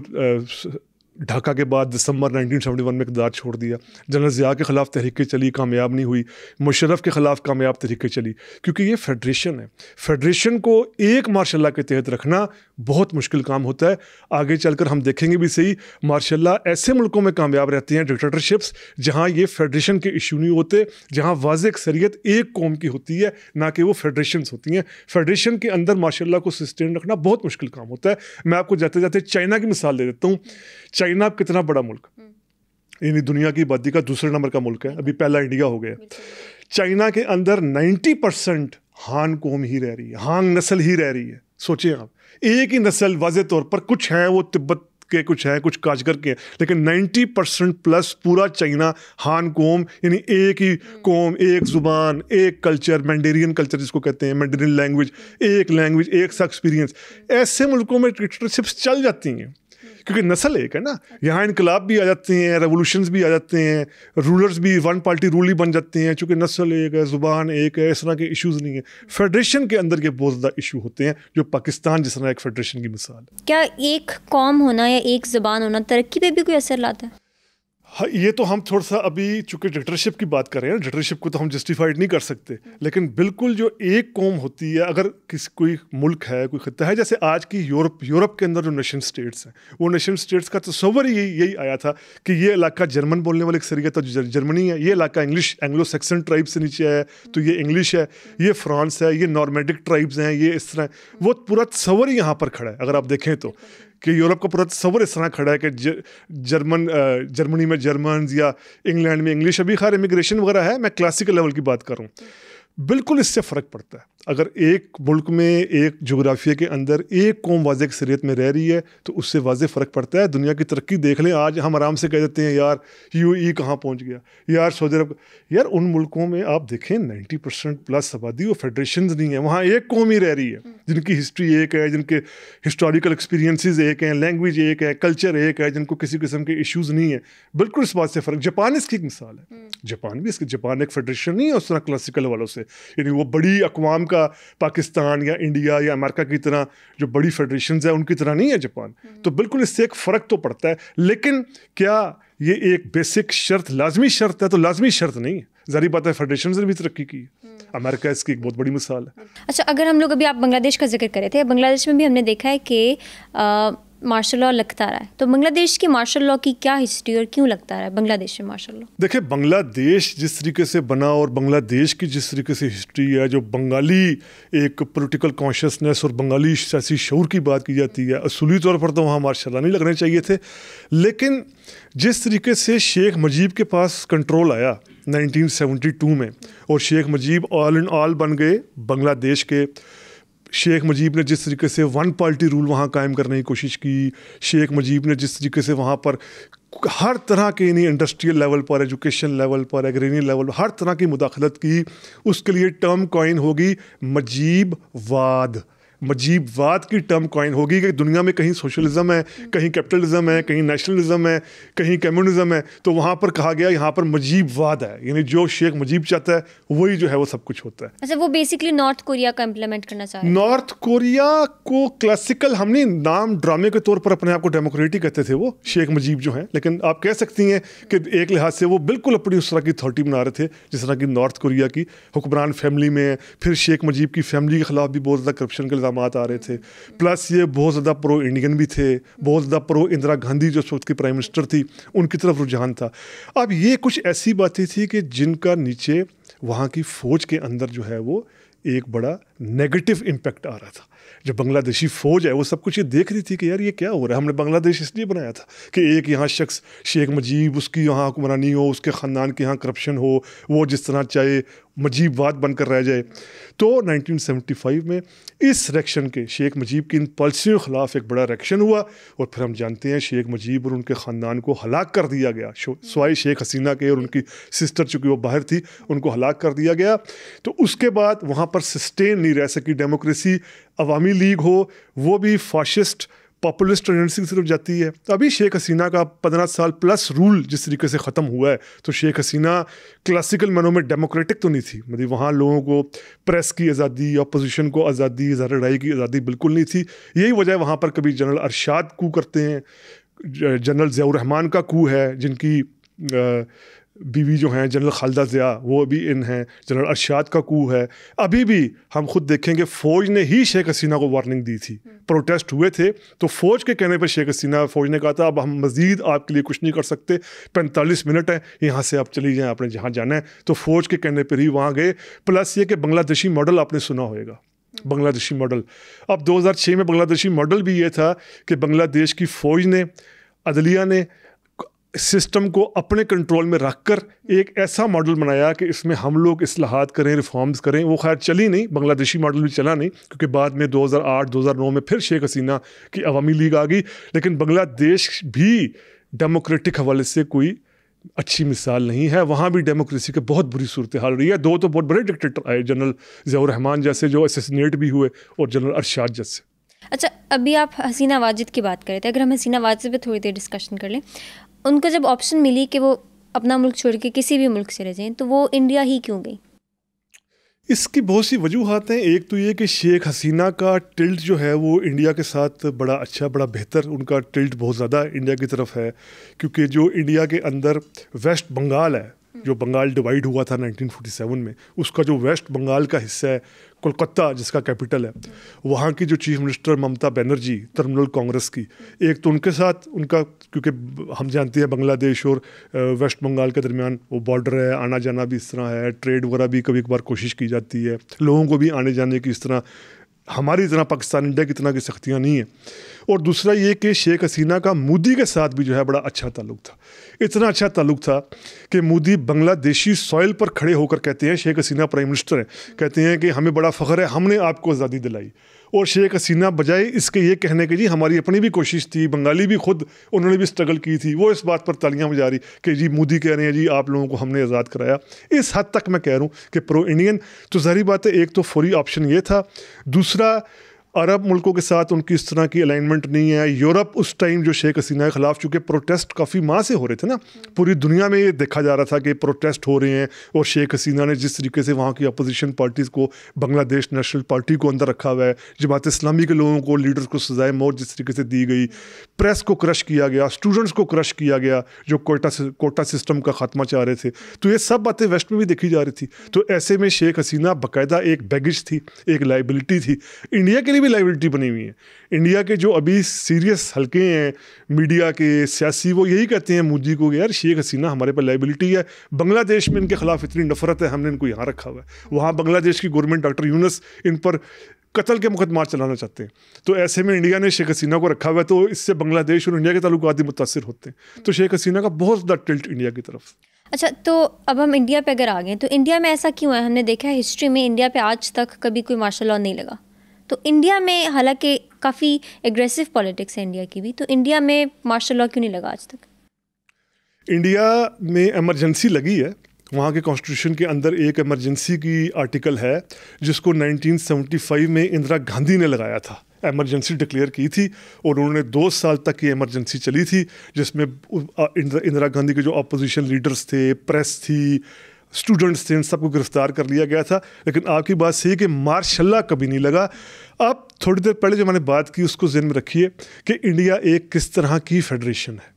ढाका के बाद दिसंबर 1971 में इक़्तिदार छोड़ दिया। जनरल ज़िया के ख़िलाफ़ तहरीकें चली, कामयाब नहीं हुई। मुशर्रफ के ख़िलाफ़ कामयाब तहरीकें चली, क्योंकि ये फेडरेशन है। फेडरेशन को एक मार्शल के तहत रखना बहुत मुश्किल काम होता है। आगे चलकर हम देखेंगे भी सही, मार्शल ऐसे मुल्कों में कामयाब रहती हैं, डिक्टेटरशिप्स, जहाँ ये फेडरेशन के इशू नहीं होते, जहाँ वाज़ेह अक्सरियत एक कौम की होती है, ना कि वो फेडरेशंस होती हैं। फेडरेशन के अंदर मार्शल को सस्टेन रखना बहुत मुश्किल काम होता है। मैं आपको जाते जाते चाइना की मिसाल दे देता हूँ। चाइना कितना बड़ा मुल्क, यानी दुनिया की आबादी का दूसरे नंबर का मुल्क है, अभी पहला इंडिया हो गया। चाइना के अंदर 90% हान कौम ही रह रही है, हांग नस्ल ही रह रही है। सोचिए आप, एक ही नस्ल वाज़े तौर पर, कुछ हैं वो तिब्बत के, कुछ हैं कुछ काजगर के, लेकिन 90% प्लस पूरा चाइना हान कौम, यानी एक ही कौम, एक ज़ुबान, एक कल्चर, मैंडेरियन कल्चर जिसको कहते हैं, मैंडेरियन लैंग्वेज, एक सा एक्सपीरियंस। ऐसे मुल्कों में डिक्टेटरशिप्स चल जाती हैं क्योंकि नस्ल एक है ना, यहाँ इनकलाब भी आ जाते हैं, रेवोल्यूशंस भी आ जाते हैं, रूलर्स भी वन पार्टी रूल ही बन जाते हैं, चूँकि नस्ल एक है, ज़ुबान एक है, इस तरह के इश्यूज़ नहीं है। फेडरेशन के अंदर के बहुत ज़्यादा इशू होते हैं, जो पाकिस्तान जिस तरह एक फेडरेशन की मिसाल है। क्या एक कौम होना या एक ज़बान होना तरक्की पे भी कोई असर लाता है? हाँ, ये तो हम थोड़ा सा अभी चूँकि डिक्टेटरशिप की बात कर रहे हैं, डिक्टेटरशिप को तो हम जस्टिफाइड नहीं कर सकते, लेकिन बिल्कुल जो एक कौम होती है, अगर कोई मुल्क है, कोई खित्ता है, जैसे आज की यूरोप के अंदर जो नेशन स्टेट्स हैं, वो नेशन स्टेट्स का तस्वर यही आया था कि ये इलाका जर्मन बोलने वाले शरीक है तो जर्मनी है, ये इलाका इंग्लिश एंग्लो सैक्सन ट्राइब से नीचे है तो ये इंग्लिश है, ये फ्रांस है, ये नॉर्मेटिक ट्राइब्स हैं, ये इस तरह, वो पूरा तस्वर ही यहाँ पर खड़ा है। अगर आप देखें तो कि यूरोप का पूरा तस्वर इस तरह खड़ा है कि जर्मनी में जर्मन या इंग्लैंड में इंग्लिश। अभी खैर इमिग्रेशन वगैरह है, मैं क्लासिकल लेवल की बात कर रहा हूँ। बिल्कुल इससे फ़र्क पड़ता है। अगर एक मुल्क में एक जोग्राफिया के अंदर एक कौम वाज़ेह अक्सरियत में रह रही है तो उससे वाज़ेह फ़र्क पड़ता है। दुनिया की तरक्की देख लें, आज हम आराम से कह देते हैं यार UAE कहाँ पहुँच गया, यार सऊदी अरब, यार उन मुल्कों में आप देखें 90% प्लस आबादी वो फेडरेशन नहीं है, वहाँ एक कौम ही रह रही है, जिनकी हिस्ट्री एक है, जिनके हिस्टोरिकल एक्सपीरियंसेस एक हैं, लैंग्वेज एक है, कल्चर एक है, जिनको किसी किस्म के इश्यूज़ नहीं है। बिल्कुल इस बात से फ़र्क। जापान इसकी एक मिसाल है, जापान एक फेडरेशन नहीं है उस तरह क्लासिकल वालों से, यानी वो बड़ी अक़वाम का पाकिस्तान या इंडिया या अमेरिका की तरह जो बड़ी फेडरेशंस है उनकी तरह नहीं है जापान। तो बिल्कुल इससे एक फ़र्क तो पड़ता है, लेकिन क्या ये एक बेसिक शर्त, लाजमी शर्त है? तो लाजमी शर्त नहीं है। ज़ाहिर बात है फेडरेशन ने भी तरक्की की, अमेरिका इसकी एक बहुत बड़ी मिसाल है। अच्छा, अगर हम लोग अभी आप बांग्लादेश का जिक्र कर रहे थे, बांग्लादेश में भी हमने देखा है कि मार्शल लॉ लगता रहा है, तो बांग्लादेश की मार्शल लॉ की क्या हिस्ट्री और क्यों लगता रहा है बांग्लादेश में मार्शल लॉ? देखिए, बांग्लादेश जिस तरीके से बना और बांग्लादेश की जिस तरीके से हिस्ट्री है, जो बंगाली एक पॉलिटिकल कॉन्शियसनेस और बंगाली सियासी शऊर की बात की जाती है, असूली तौर पर तो वहाँ मार्शल लॉ नहीं लगने चाहिए थे, लेकिन जिस तरीके से शेख मुजीब के पास कंट्रोल आया 1972 में और Sheikh Mujib all in all बन गए बांग्लादेश के, शेख मुजीब ने जिस तरीके से वन पार्टी रूल वहाँ कायम करने की कोशिश की, शेख मुजीब ने जिस तरीके से वहाँ पर हर तरह के यानी इंडस्ट्रियल लेवल पर, एजुकेशन लेवल पर, एग्रेरियन लेवल पर हर तरह की मुदाखलत की, उसके लिए टर्म कॉइन होगी मुजीबवाद। मुजीबवाद की टर्म कॉइन होगी कि दुनिया में कहीं सोशलिज्म है, कहीं कैपिटलिज्म है, कहीं नेशनलिज्म है, कहीं कम्युनिज्म है, तो वहाँ पर कहा गया यहाँ पर मुजीबवाद है, यानी जो शेख मुजीब चाहता है वही जो है वो सब कुछ होता है। अच्छा, वो बेसिकली नॉर्थ कोरिया को इम्प्लीमेंट करना चाह रहे हैं। नॉर्थ कोरिया को क्लासिकल, हमने नाम ड्रामे के तौर पर अपने आप को डेमोक्रेटिक कहते थे वो शेख मुजीब जो हैं, लेकिन आप कह सकती हैं कि एक लिहाज से वो बिल्कुल अपनी उस तरह की अथॉरिटी बना रहे थे जिस तरह की नॉर्थ कोरिया की हुक्मरान फैमिली में। फिर शेख मुजीब की फैमिली के खिलाफ भी बहुत ज़्यादा करप्शन के इल्ज़ाम आ रहे थे, प्लस ये बहुत ज़्यादा प्रो इंडियन भी थे, बहुत ज़्यादा प्रो इंदिरा गांधी जो उस वक्त की प्राइम मिनिस्टर थी उनकी तरफ रुझान था। अब ये कुछ ऐसी बातें थी कि जिनका नीचे वहाँ की फ़ौज के अंदर जो है वो एक बड़ा नेगेटिव इम्पैक्ट आ रहा था। जो बांग्लादेशी फ़ौज है वो सब कुछ ये देख रही थी कि यार ये क्या हो रहा है, हमने बांग्लादेश इसलिए बनाया था कि एक यहाँ शख्स शेख मुजीब, उसकी यहाँ हुक्मरानी हो, उसके ख़ानदान के यहाँ करप्शन हो, वो जिस तरह चाहे मुजीबवाद बनकर रह जाए। तो 1975 में इस रिएक्शन के, शेख मुजीब की इन पॉलिसियों के ख़िलाफ़ एक बड़ा रिएक्शन हुआ और फिर हम जानते हैं शेख मुजीब और उनके ख़ानदान को हलाक कर दिया गया, सवाई शेख हसीना के और उनकी सिस्टर चूँकि वो बाहर थी उनको हलाक कर दिया गया। तो उसके बाद वहाँ पर सस्टेन नहीं रह सकी डेमोक्रेसी। अवामी लीग हो वो भी फाशिस्ट पॉपुलिस्ट टेंडेंसी की तरफ जाती है। तो अभी शेख हसीना का 15 साल प्लस रूल जिस तरीके से ख़त्म हुआ है, तो शेख हसीना क्लासिकल मानों में डेमोक्रेटिक तो नहीं थी, मतलब वहाँ लोगों को प्रेस की आज़ादी, अपोजिशन को आज़ादी, इज़हार राय की आज़ादी बिल्कुल नहीं थी। यही वजह वहाँ पर कभी जनरल अरशाद कू करते हैं, जनरल ज़ियाउर रहमान का कू है, जिनकी बीवी जो हैं जनरल खालिदा ज़िया वो भी इन हैं, जनरल अरशाद का कू है। अभी भी हम खुद देखेंगे फ़ौज ने ही शेख हसीना को वार्निंग दी थी, प्रोटेस्ट हुए थे तो फ़ौज के कहने पर शेख हसीना, फ़ौज ने कहा था अब हम मज़ीद आपके लिए कुछ नहीं कर सकते, 45 मिनट है, यहाँ से आप चली जाएँ, आपने जहाँ जाना है। तो फ़ौज के कहने पर ही वहाँ गए। प्लस ये कि बांग्लादेशी मॉडल आपने सुना होगा, बांग्लादेशी मॉडल। अब 2006 में बांग्लादेशी मॉडल भी ये था कि बांग्लादेश की फ़ौज ने, अदलिया ने सिस्टम को अपने कंट्रोल में रखकर एक ऐसा मॉडल बनाया कि इसमें हम लोग इस्लाहात करें, रिफॉर्म्स करें। वो खैर चली नहीं, बांग्लादेशी मॉडल भी चला नहीं, क्योंकि बाद में 2008-2009 में फिर शेख हसीना की अवामी लीग आ गई। लेकिन बांग्लादेश भी डेमोक्रेटिक हवाले से कोई अच्छी मिसाल नहीं है, वहाँ भी डेमोक्रेसी के बहुत बुरी सूरत हाल रही है। दो तो बहुत बड़े डिक्टेटर आए, जनरल ज़ियाउर रहमान जैसे जो असैसिनेट भी हुए और जनरल अरशाद जैसे। अच्छा, अभी आप हसीना वाजिद की बात कर रहे थे, अगर हम हसीना वाजिद पे थोड़ी देर डिस्कशन कर लें। उनको जब ऑप्शन मिली कि वो अपना मुल्क छोड़ के किसी भी मुल्क चले जाएं, तो वो इंडिया ही क्यों गई? इसकी बहुत सी वजूहत हैं। एक तो ये कि शेख हसीना का टिल्ट जो है वो इंडिया के साथ बड़ा अच्छा, बड़ा बेहतर, उनका टिल्ट बहुत ज़्यादा इंडिया की तरफ है, क्योंकि जो इंडिया के अंदर वेस्ट बंगाल है, जो बंगाल डिवाइड हुआ था 1947 में, उसका जो वेस्ट बंगाल का हिस्सा है, कोलकाता जिसका कैपिटल है, वहाँ की जो चीफ मिनिस्टर ममता बनर्जी, तृणमूल कांग्रेस की, एक तो उनके साथ उनका, क्योंकि हम जानते हैं बांग्लादेश और वेस्ट बंगाल के दरमियान वो बॉर्डर है, आना जाना भी इस तरह है, ट्रेड वगैरह भी कभी कभार कोशिश की जाती है, लोगों को भी आने जाने की इस तरह हमारी तरह पाकिस्तान इंडिया की तरह की सख्तियाँ नहीं हैं। और दूसरा ये कि शेख हसीना का मोदी के साथ भी जो है बड़ा अच्छा ताल्लुक था, इतना अच्छा ताल्लुक था कि मोदी बांग्लादेशी सॉइल पर खड़े होकर कहते हैं, शेख हसीना प्राइम मिनिस्टर हैं, कहते हैं कि हमें बड़ा फ़ख्र है, हमने आपको आज़ादी दिलाई। और शेख हसीना बजाय इसके ये कहने के जी हमारी अपनी भी कोशिश थी, बंगाली भी खुद उन्होंने भी स्ट्रगल की थी, वो इस बात पर तालियां बजा रही कि जी मोदी कह रहे हैं जी आप लोगों को हमने आज़ाद कराया। इस हद तक मैं कह रहा हूँ कि प्रो इंडियन। तो ज़ाहिर बात है, एक तो फौरी ऑप्शन ये था, दूसरा अरब मुल्कों के साथ उनकी इस तरह की अलाइनमेंट नहीं है। यूरोप उस टाइम जो शेख हसीना के ख़िलाफ़, चूँकि प्रोटेस्ट काफ़ी माह से हो रहे थे ना, पूरी दुनिया में ये देखा जा रहा था कि प्रोटेस्ट हो रहे हैं, और शेख हसीना ने जिस तरीके से वहाँ की अपोजिशन पार्टीज़ को, बांग्लादेश नेशनल पार्टी को अंदर रखा हुआ है, जमात इस्लामी के लोगों को, लीडर्स को सजाए मौत जिस तरीके से दी गई, प्रेस को क्रश किया गया, स्टूडेंट्स को क्रश किया गया जो कोटा सिस्टम का ख़ात्मा चाह रहे थे, तो ये सब बातें वेस्ट में भी देखी जा रही थी। तो ऐसे में शेख हसीना बाकायदा एक बैगेज थी, एक लाइबिलिटी थी, इंडिया के लिए भी लाइबिलिटी बनी हुई है। इंडिया के जो अभी सीरियस हल्के हैं मीडिया के, सियासी, वो यही कहते हैं मोदी को यार शेख हसीना हमारे पर लाइबिलिटी है, बांग्लादेश में इनके खिलाफ इतनी नफरत है, हमने इनको यहाँ रखा हुआ है, वहाँ बांग्लादेश की गवर्नमेंट डॉक्टर यूनुस इन पर कत्ल के मुकदमा चलाना चाहते हैं। तो ऐसे में इंडिया ने शेख हसीना को रखा हुआ है, तो इससे बांग्लादेश और इंडिया के ताल्लुकात भी मुतासिर होते हैं। तो शेख हसीना का बहुत ज़्यादा टिल्ट इंडिया की तरफ। अच्छा, तो अब हम इंडिया पे अगर आ गए, तो इंडिया में ऐसा क्यों है? हमने देखा है हिस्ट्री में इंडिया पे आज तक कभी कोई मार्शल लॉ नहीं लगा। तो इंडिया में हालांकि काफ़ी एग्रेसिव पॉलिटिक्स है इंडिया की भी, तो इंडिया में मार्शल लॉ क्यों नहीं लगा आज तक? इंडिया में एमरजेंसी लगी है, वहाँ के कॉन्स्टिट्यूशन के अंदर एक इमरजेंसी की आर्टिकल है जिसको 1975 में इंदिरा गांधी ने लगाया था, एमरजेंसी डिक्लेयर की थी, और उन्होंने 2 साल तक ये इमरजेंसी चली थी, जिसमें इंदिरा गांधी के जो अपोजिशन लीडर्स थे, प्रेस थी, स्टूडेंट्स थे, इन सबको गिरफ्तार कर लिया गया था। लेकिन आपकी बात सही है कि मार्शल लॉ कभी नहीं लगा। आप थोड़ी देर पहले जो मैंने बात की उसको ज़हन में रखिए कि इंडिया एक किस तरह की फेडरेशन है।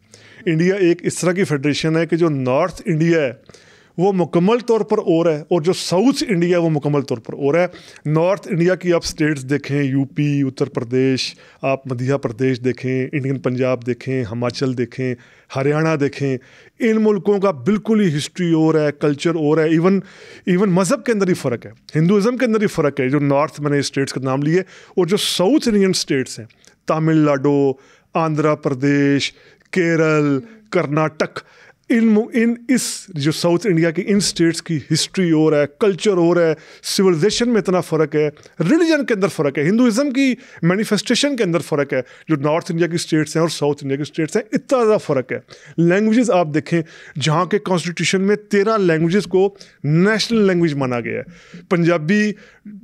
इंडिया एक इस तरह की फेडरेशन है कि जो नॉर्थ इंडिया है वो मुकम्मल तौर पर और है, और जो साउथ इंडिया है वो मुकम्मल तौर पर और है। नॉर्थ इंडिया की आप स्टेट्स देखें, यूपी, उत्तर प्रदेश, आप मध्य प्रदेश देखें, इंडियन पंजाब देखें, हिमाचल देखें, हरियाणा देखें, इन मुल्कों का बिल्कुल ही हिस्ट्री और है, कल्चर और है, इवन मज़हब के अंदर ही फ़र्क है, हिंदुज़म के अंदर ही फ़र्क है। जो नॉर्थ, मैंने स्टेट्स का नाम लिए, और जो साउथ इंडियन स्टेट्स हैं, तमिलनाडु, आंध्र प्रदेश, केरल, कर्नाटक, इस जो साउथ इंडिया की इन स्टेट्स की हिस्ट्री और है, कल्चर और है, सिविलाइजेशन में इतना फ़र्क है, रिलीजन के अंदर फ़र्क है, हिंदुइज़म की मैनिफेस्टेशन के अंदर फ़र्क है। जो नॉर्थ इंडिया की स्टेट्स हैं और साउथ इंडिया की स्टेट्स हैं, इतना ज़्यादा फ़र्क है। लैंग्वेजेस आप देखें, जहाँ के कॉन्स्टिट्यूशन में 13 लैंग्वेजेस को नेशनल लैंग्वेज माना गया है। पंजाबी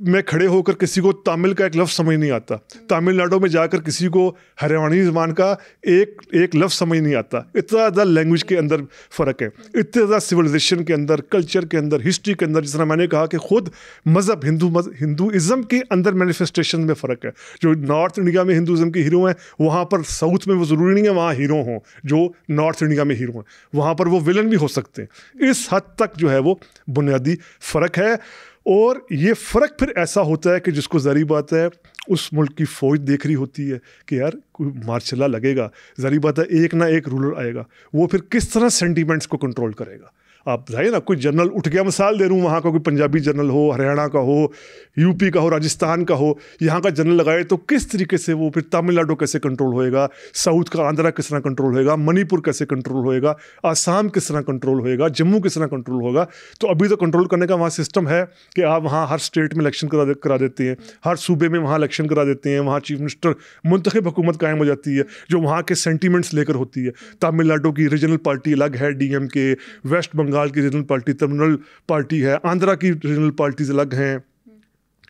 में खड़े होकर किसी को तमिल का एक लफ्ज़ समझ नहीं आता, तमिलनाडु में जाकर किसी को हरियाणवी ज़बान का एक लफ्ज़ समझ नहीं आता। इतना ज़्यादा लैंग्वेज के अंदर फ़र्क है, इतने ज़्यादा सिविलाइजेशन के अंदर, कल्चर के अंदर, हिस्ट्री के अंदर। जिस तरह मैंने कहा कि खुद मज़हब, हिंदुइज़म के अंदर मैनिफेस्टेशन में फ़र्क है। जो नॉर्थ इंडिया में हिंदुइज़म के हीरो हैं, वहाँ पर साउथ में वो ज़रूरी नहीं है वहाँ हीरो हों, जो नॉर्थ इंडिया में हीरो हैं वहाँ पर वो विलन भी हो सकते हैं। इस हद तक जो है वो बुनियादी फ़र्क है। और ये फ़र्क फिर ऐसा होता है कि जिसको ज़ाहिर बात है उस मुल्क की फ़ौज देख रही होती है कि यार कोई मार्शल लॉ लगेगा, ज़ाहिर बात है एक ना एक रूलर आएगा, वो फिर किस तरह सेंटीमेंट्स को कंट्रोल करेगा। आप जाइए ना, कोई जनरल उठ गया, मिसाल दे रहा हूँ, वहाँ का कोई पंजाबी जनरल हो, हरियाणा का हो, यूपी का हो, राजस्थान का हो, यहाँ का जनरल लगाए तो किस तरीके से वो फिर तमिलनाडु कैसे कंट्रोल होएगा, साउथ का आंध्रा किस तरह कंट्रोल होएगा, मणिपुर कैसे कंट्रोल होएगा, आसाम किस तरह कंट्रोल होएगा, जम्मू किस तरह कंट्रोल होगा। तो अभी तो कंट्रोल करने का वहाँ सिस्टम है कि आप वहाँ हर स्टेट में इलेक्शन करा देते हैं, हर सूबे में वहाँ इलेक्शन करा देते हैं, वहाँ चीफ मिनिस्टर मुंतखब हुकूमत कायम हो जाती है जो वहाँ के सेंटीमेंट्स लेकर होती है। तमिलनाडु की रीजनल पार्टी अलग है, DMK, वेस्ट बंगाल की रीजनल पार्टी तृणमूल पार्टी है, आंध्रा की रीजनल पार्टीज अलग हैं,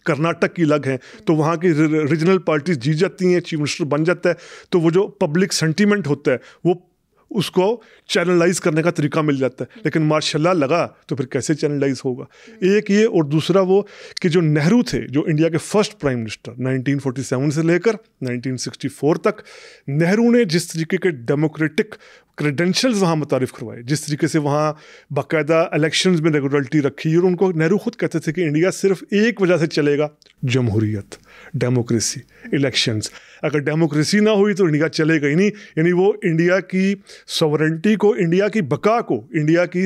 कर्नाटक की अलग हैं, तो वहाँ की रीजनल पार्टीज जीत जाती हैं, चीफ मिनिस्टर बन जाता है, तो वो जो पब्लिक सेंटीमेंट होता है वो उसको चैनलाइज करने का तरीका मिल जाता है। लेकिन मार्शल लॉ लगा तो फिर कैसे चैनलाइज होगा? एक ये, और दूसरा वो कि जो नेहरू थे, जो इंडिया के फर्स्ट प्राइम मिनिस्टर 1947 से लेकर 1964 तक, नेहरू ने जिस तरीके के डेमोक्रेटिक क्रेडेंशियल्स वहाँ मुतारिफ करवाए, जिस तरीके से वहाँ बाकायदा इलेक्शंस में रेगुलरिटी रखी, और उनको नेहरू खुद कहते थे कि इंडिया सिर्फ एक वजह से चलेगा, जमहूरियत, डेमोक्रेसी, इलेक्शंस। अगर डेमोक्रेसी ना हुई तो इंडिया चलेगा ही नहीं। यानी वो इंडिया की सॉवरेंटी को, इंडिया की बका को, इंडिया की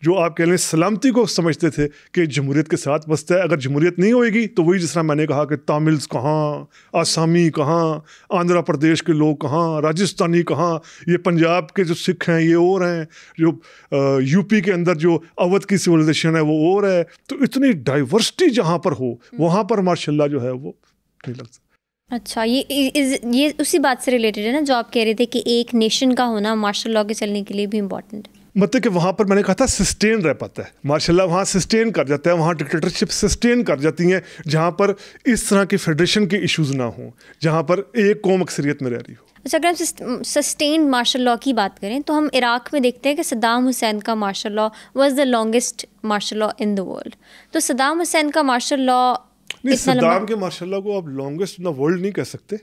जो आप कह लें सलामती को समझते थे कि जमहूरियत के साथ बसता है। अगर जमहूरियत नहीं होएगी तो वही जिस तरह मैंने कहा कि तामिल्स कहाँ, आसामी कहाँ, आंध्र प्रदेश के लोग कहाँ, राजस्थानी कहाँ, ये पंजाब के जो सिख हैं ये और हैं, जो यूपी के अंदर जो अवध की सिविलाइजेशन है वो और है। तो इतनी डाइवर्सिटी जहाँ पर हो वहाँ पर मार्शल लॉ जो है वो नहीं लगता। अच्छा, ये उसी बात से रिलेटेड है ना जो आप कह रहे थे कि एक नेशन का होना मार्शल लॉ के चलने के लिए भी इम्पोर्टेंट है। मतलब कि वहाँ पर मैंने कहा था सस्टेन रह पाता है मार्शल लॉ, वहाँ सस्टेन कर जाता है, वहाँ डिक्टेटरशिप सस्टेन कर जाती हैं जहाँ पर इस तरह के फेडरेशन के इश्यूज ना हों, जहाँ पर एक कौम अक्सरियत में रह रही हो। अच्छा, अगर हम सस्टेन्ड मार्शल लॉ की बात करें तो हम इराक में देखते हैं कि सद्दाम हुसैन का martial law was the longest martial law in the world. तो सद्दाम हुसैन का मार्शल लॉ, सद्दाम के मार्शल लॉ को आप लॉन्गेस्ट इन द वर्ल्ड नहीं कह सकते।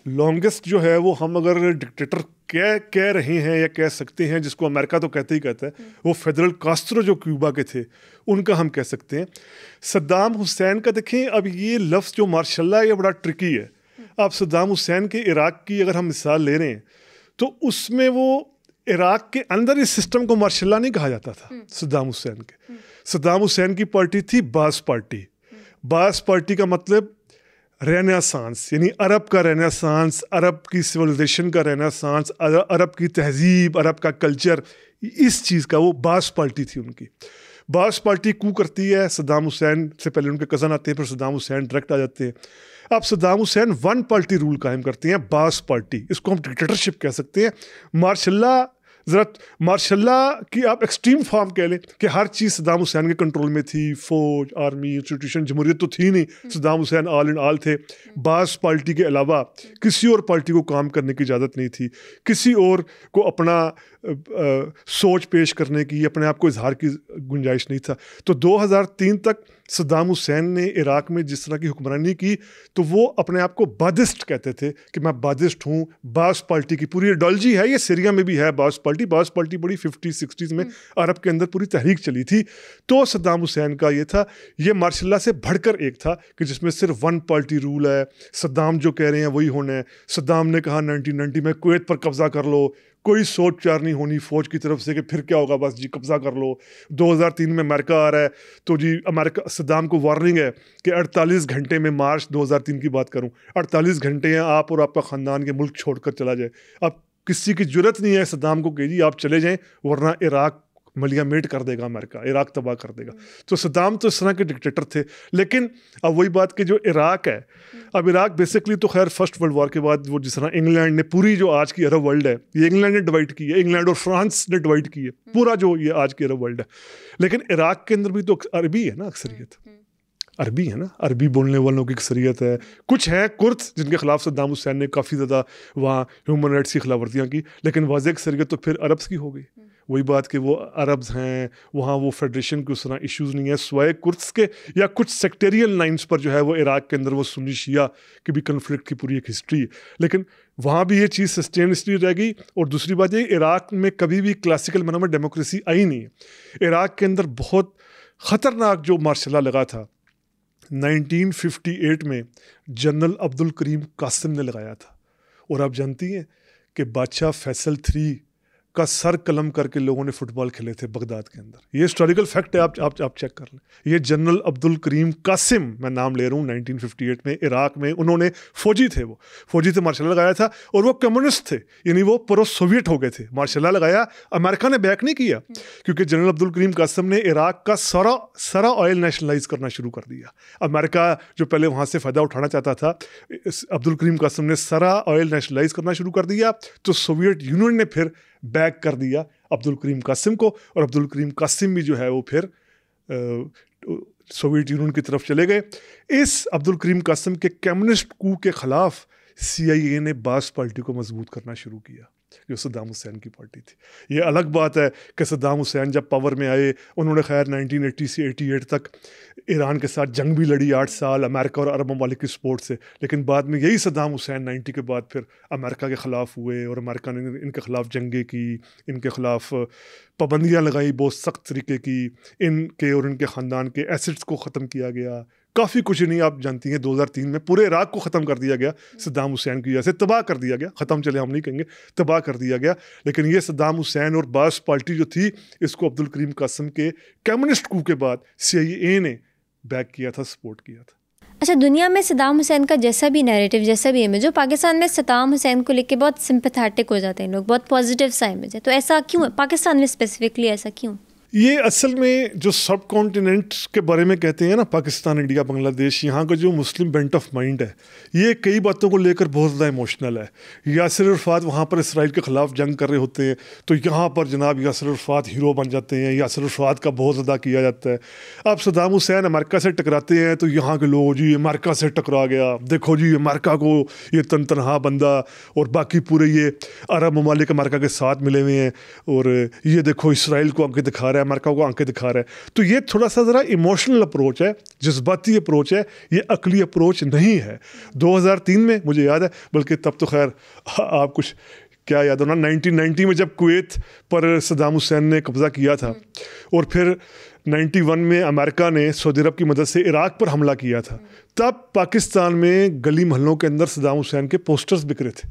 लॉन्गेस्ट जो है वो हम अगर डिक्टेटर कह रहे हैं या कह सकते हैं, जिसको अमेरिका तो कहते ही कहता है, वो फेडरल कास्ट्रो जो क्यूबा के थे उनका हम कह सकते हैं। सद्दाम हुसैन का देखें, अब ये लफ्ज़ जो मार्शल लॉ ये बड़ा ट्रिकी है। आप सद्दाम हुसैन के इराक की अगर हम मिसाल ले रहे हैं तो उसमें वो इराक के अंदर इस सिस्टम को मार्शल लॉ नहीं कहा जाता था। सद्दाम हुसैन के, सद्दाम हुसैन की पार्टी थी बास पार्टी। बास पार्टी का मतलब रेनेसांस, यानी अरब का रेनेसांस, अरब की सिविलाइजेशन का रेनेसांस, अरब की तहजीब, अरब का कल्चर, इस चीज़ का वो बास पार्टी थी उनकी। बास पार्टी कू करती है, सद्दाम हुसैन से पहले उनके कज़न आते हैं, फिर सद्दाम हुसैन डायरेक्ट आ जाते हैं। अब Saddam Hussain one party rule कायम करते हैं, बास पार्टी, इसको हम डिक्टेटरशिप कह सकते हैं। मार्शल लॉ ज़रा, मार्शल लॉ की आप एक्सट्रीम फॉर्म कह लें कि हर चीज़ सद्दाम हुसैन के कंट्रोल में थी, फौज, आर्मी, इंस्टीट्यूशन, जमहूरियत तो थी नहीं, Saddam Hussain all in all थे। बास पार्टी के अलावा किसी और पार्टी को काम करने की इजाज़त नहीं थी, किसी और को अपना सोच पेश करने की, अपने आप को इजहार की गुंजाइश नहीं था। तो 2003 तक सद्दाम हुसैन ने इराक में जिस तरह की हुक्मरानी की तो वो अपने आप को बादिस्ट कहते थे कि मैं बादिस्ट हूँ। बास पार्टी की पूरी आइडियोलॉजी है, ये सीरिया में भी है बास पार्टी। बास पार्टी बड़ी 50-60s में अरब के अंदर पूरी तहरीक चली थी। तो सद्दाम हुसैन का ये था, ये मार्शल लॉ से बढ़कर एक था कि जिसमें सिर्फ वन पार्टी रूल है, सद्दाम जो कह रहे हैं वही होना है। सद्दाम ने कहा 1990 में कुवैत पर कब्जा कर लो, कोई सोच विचार नहीं होनी फौज की तरफ से कि फिर क्या होगा, बस जी कब्जा कर लो। 2003 में अमेरिका आ रहा है तो जी अमेरिका, सद्दाम को वार्निंग है कि 48 घंटे में, मार्च 2003 की बात करूं, 48 घंटे हैं आप और आपका ख़ानदान के मुल्क छोड़कर चला जाए। अब किसी की जरूरत नहीं है सद्दाम को कि जी आप चले जाएं, वरना इराक मलियामेट कर देगा अमेरिका, इराक तबाह कर देगा। तो सद्दाम तो इस तरह के डिक्टेटर थे। लेकिन अब वही बात कि जो इराक है, अब इराक बेसिकली तो खैर फर्स्ट वर्ल्ड वॉर के बाद वो जिस तरह इंग्लैंड ने पूरी जो आज की अरब वर्ल्ड है, ये इंग्लैंड ने डिवाइड की है, इंग्लैंड और फ्रांस ने डिवाइड की है पूरा जो ये आज की अरब वर्ल्ड है। लेकिन इराक के अंदर भी तो अरबी है ना, अक्सरियत अरबी है ना, अरबी बोलने वालों की अक्सरियत है। कुछ हैं कुर्द जिनके खिलाफ सद्दाम हुसैन ने काफ़ी ज़्यादा वहाँ ह्यूमन राइट्स की खिलाफवर्जियाँ की, लेकिन वाज़ेह अक्सरियत तो फिर अरब्स की हो गई। वही बात कि वो अरब्स हैं, वहाँ वो फेडरेशन के उस तरह इश्यूज़ नहीं है, स्वाय कुर्द्स के या कुछ सेक्टेरियल लाइंस पर जो है वो इराक के अंदर वो सुन्नी शिया की भी कन्फ्लिक्ट की पूरी एक हिस्ट्री है। लेकिन वहाँ भी ये चीज़ सस्टेन इसलिए रहेगी। और दूसरी बात ये, इराक में कभी भी क्लासिकल माना में डेमोक्रेसी आई नहीं है। इराक के अंदर बहुत ख़तरनाक जो मार्शल लॉ लगा था 1958 में जनरल अब्दुल करीम कासिम ने लगाया था। और आप जानती हैं कि बादशाह फैसल III का सर कलम करके लोगों ने फुटबॉल खेले थे बगदाद के अंदर। ये हिस्टोरिकल फैक्ट है, आप चेक कर लें। ये जनरल अब्दुल करीम कासिम, मैं नाम ले रहा हूँ, 1958 में इराक में उन्होंने फौजी थे मार्शल लॉ लगाया था। और वो कम्युनिस्ट थे, यानी वो प्रो सोवियत हो गए थे। मार्शल लॉ लगाया, अमेरिका ने बैक नहीं किया, क्योंकि जनरल अब्दुल करीम कासिम ने इराक का सारा ऑयल नेशनलाइज करना शुरू कर दिया। अमेरिका जो पहले वहाँ से फ़ायदा उठाना चाहता था, अब्दुल करीम कासिम ने सारा ऑयल नेशनलाइज करना शुरू कर दिया। तो सोवियत यूनियन ने फिर बैक कर दिया अब्दुल करीम कासिम को, और अब्दुल करीम कासिम भी जो है वो फिर सोवियत यूनियन की तरफ चले गए। इस अब्दुल करीम कासिम के कम्युनिस्ट कू के ख़िलाफ़ CIA ने बास पार्टी को मजबूत करना शुरू किया, जो सद्दाम हुसैन की पार्टी थी। ये अलग बात है कि सद्दाम हुसैन जब पावर में आए, उन्होंने खैर 1980 से 88 तक ईरान के साथ जंग भी लड़ी 8 साल अमेरिका और अरब ममालिक की सपोर्ट से, लेकिन बाद में यही सद्दाम हुसैन 90 के बाद फिर अमेरिका के ख़िलाफ़ हुए और अमेरिका ने इनके ख़िलाफ़ जंगें की, इनके ख़िलाफ़ पाबंदियाँ लगाई बहुत सख्त तरीके की, इनके और इनके ख़ानदान के एसेट्स को ख़त्म किया गया, काफ़ी कुछ नहीं आप जानती हैं। 2003 में पूरे इराक को ख़त्म कर दिया गया सद्दाम हुसैन की वजह से, तबाह कर दिया गया, ख़त्म चले हम नहीं कहेंगे, तबाह कर दिया गया। लेकिन ये सद्दाम हुसैन और बास पार्टी जो थी, इसको अब्दुल करीम कासिम के कम्युनिस्ट कू के बाद CIA ने बैक किया था, सपोर्ट किया था। अच्छा, दुनिया में सद्दाम हुसैन का जैसा भी नैरेटिव, जैसा भी इमेज हो, पाकिस्तान में सद्दाम हुसैन को लेके बहुत सिंपैथेटिक हो जाते हैं लोग, बहुत पॉजिटिव सा इमेज है, तो ऐसा क्यों है पाकिस्तान में स्पेसिफिकली, ऐसा क्यों? ये असल में जो सब कॉन्टिनेंट के बारे में कहते हैं ना, पाकिस्तान, इंडिया, बांग्लादेश, यहाँ का जो मुस्लिम बेंट ऑफ माइंड है, ये कई बातों को लेकर बहुत ज़्यादा इमोशनल है। यासिर अरफात वहाँ पर इसराइल के ख़िलाफ़ जंग कर रहे होते हैं, तो यहाँ पर जनाब यासिर अरफात हीरो बन जाते हैं, यासिर अरफात का बहुत ज़्यादा किया जाता है। अब सद्दाम हुसैन अमेरिका से टकराते हैं, तो यहाँ के लोग जी अमेरिका से टकरा गया, देखो जी अमेरिका को ये तनहा बंदा, और बाकी पूरे ये अरब ममालिक अमेरिका के साथ मिले हुए हैं, और ये देखो इसराइल को आंखें दिखा रहा है, अमेरिका को आंखें दिखा रहा है। तो ये थोड़ा सा ज़रा इमोशनल अप्रोच है, जज्बाती अप्रोच है, ये अकली अप्रोच नहीं है। 2003 में मुझे याद है, बल्कि तब तो खैर आप कुछ क्या याद होना, 1990 में जब कुवैत पर सद्दाम हुसैन ने कब्ज़ा किया था, और फिर 91 में अमेरिका ने सऊदी अरब की मदद से इराक पर हमला किया था, तब पाकिस्तान में गली मोहल्लों के अंदर सद्दाम हुसैन के पोस्टर्स बिक रहे थे।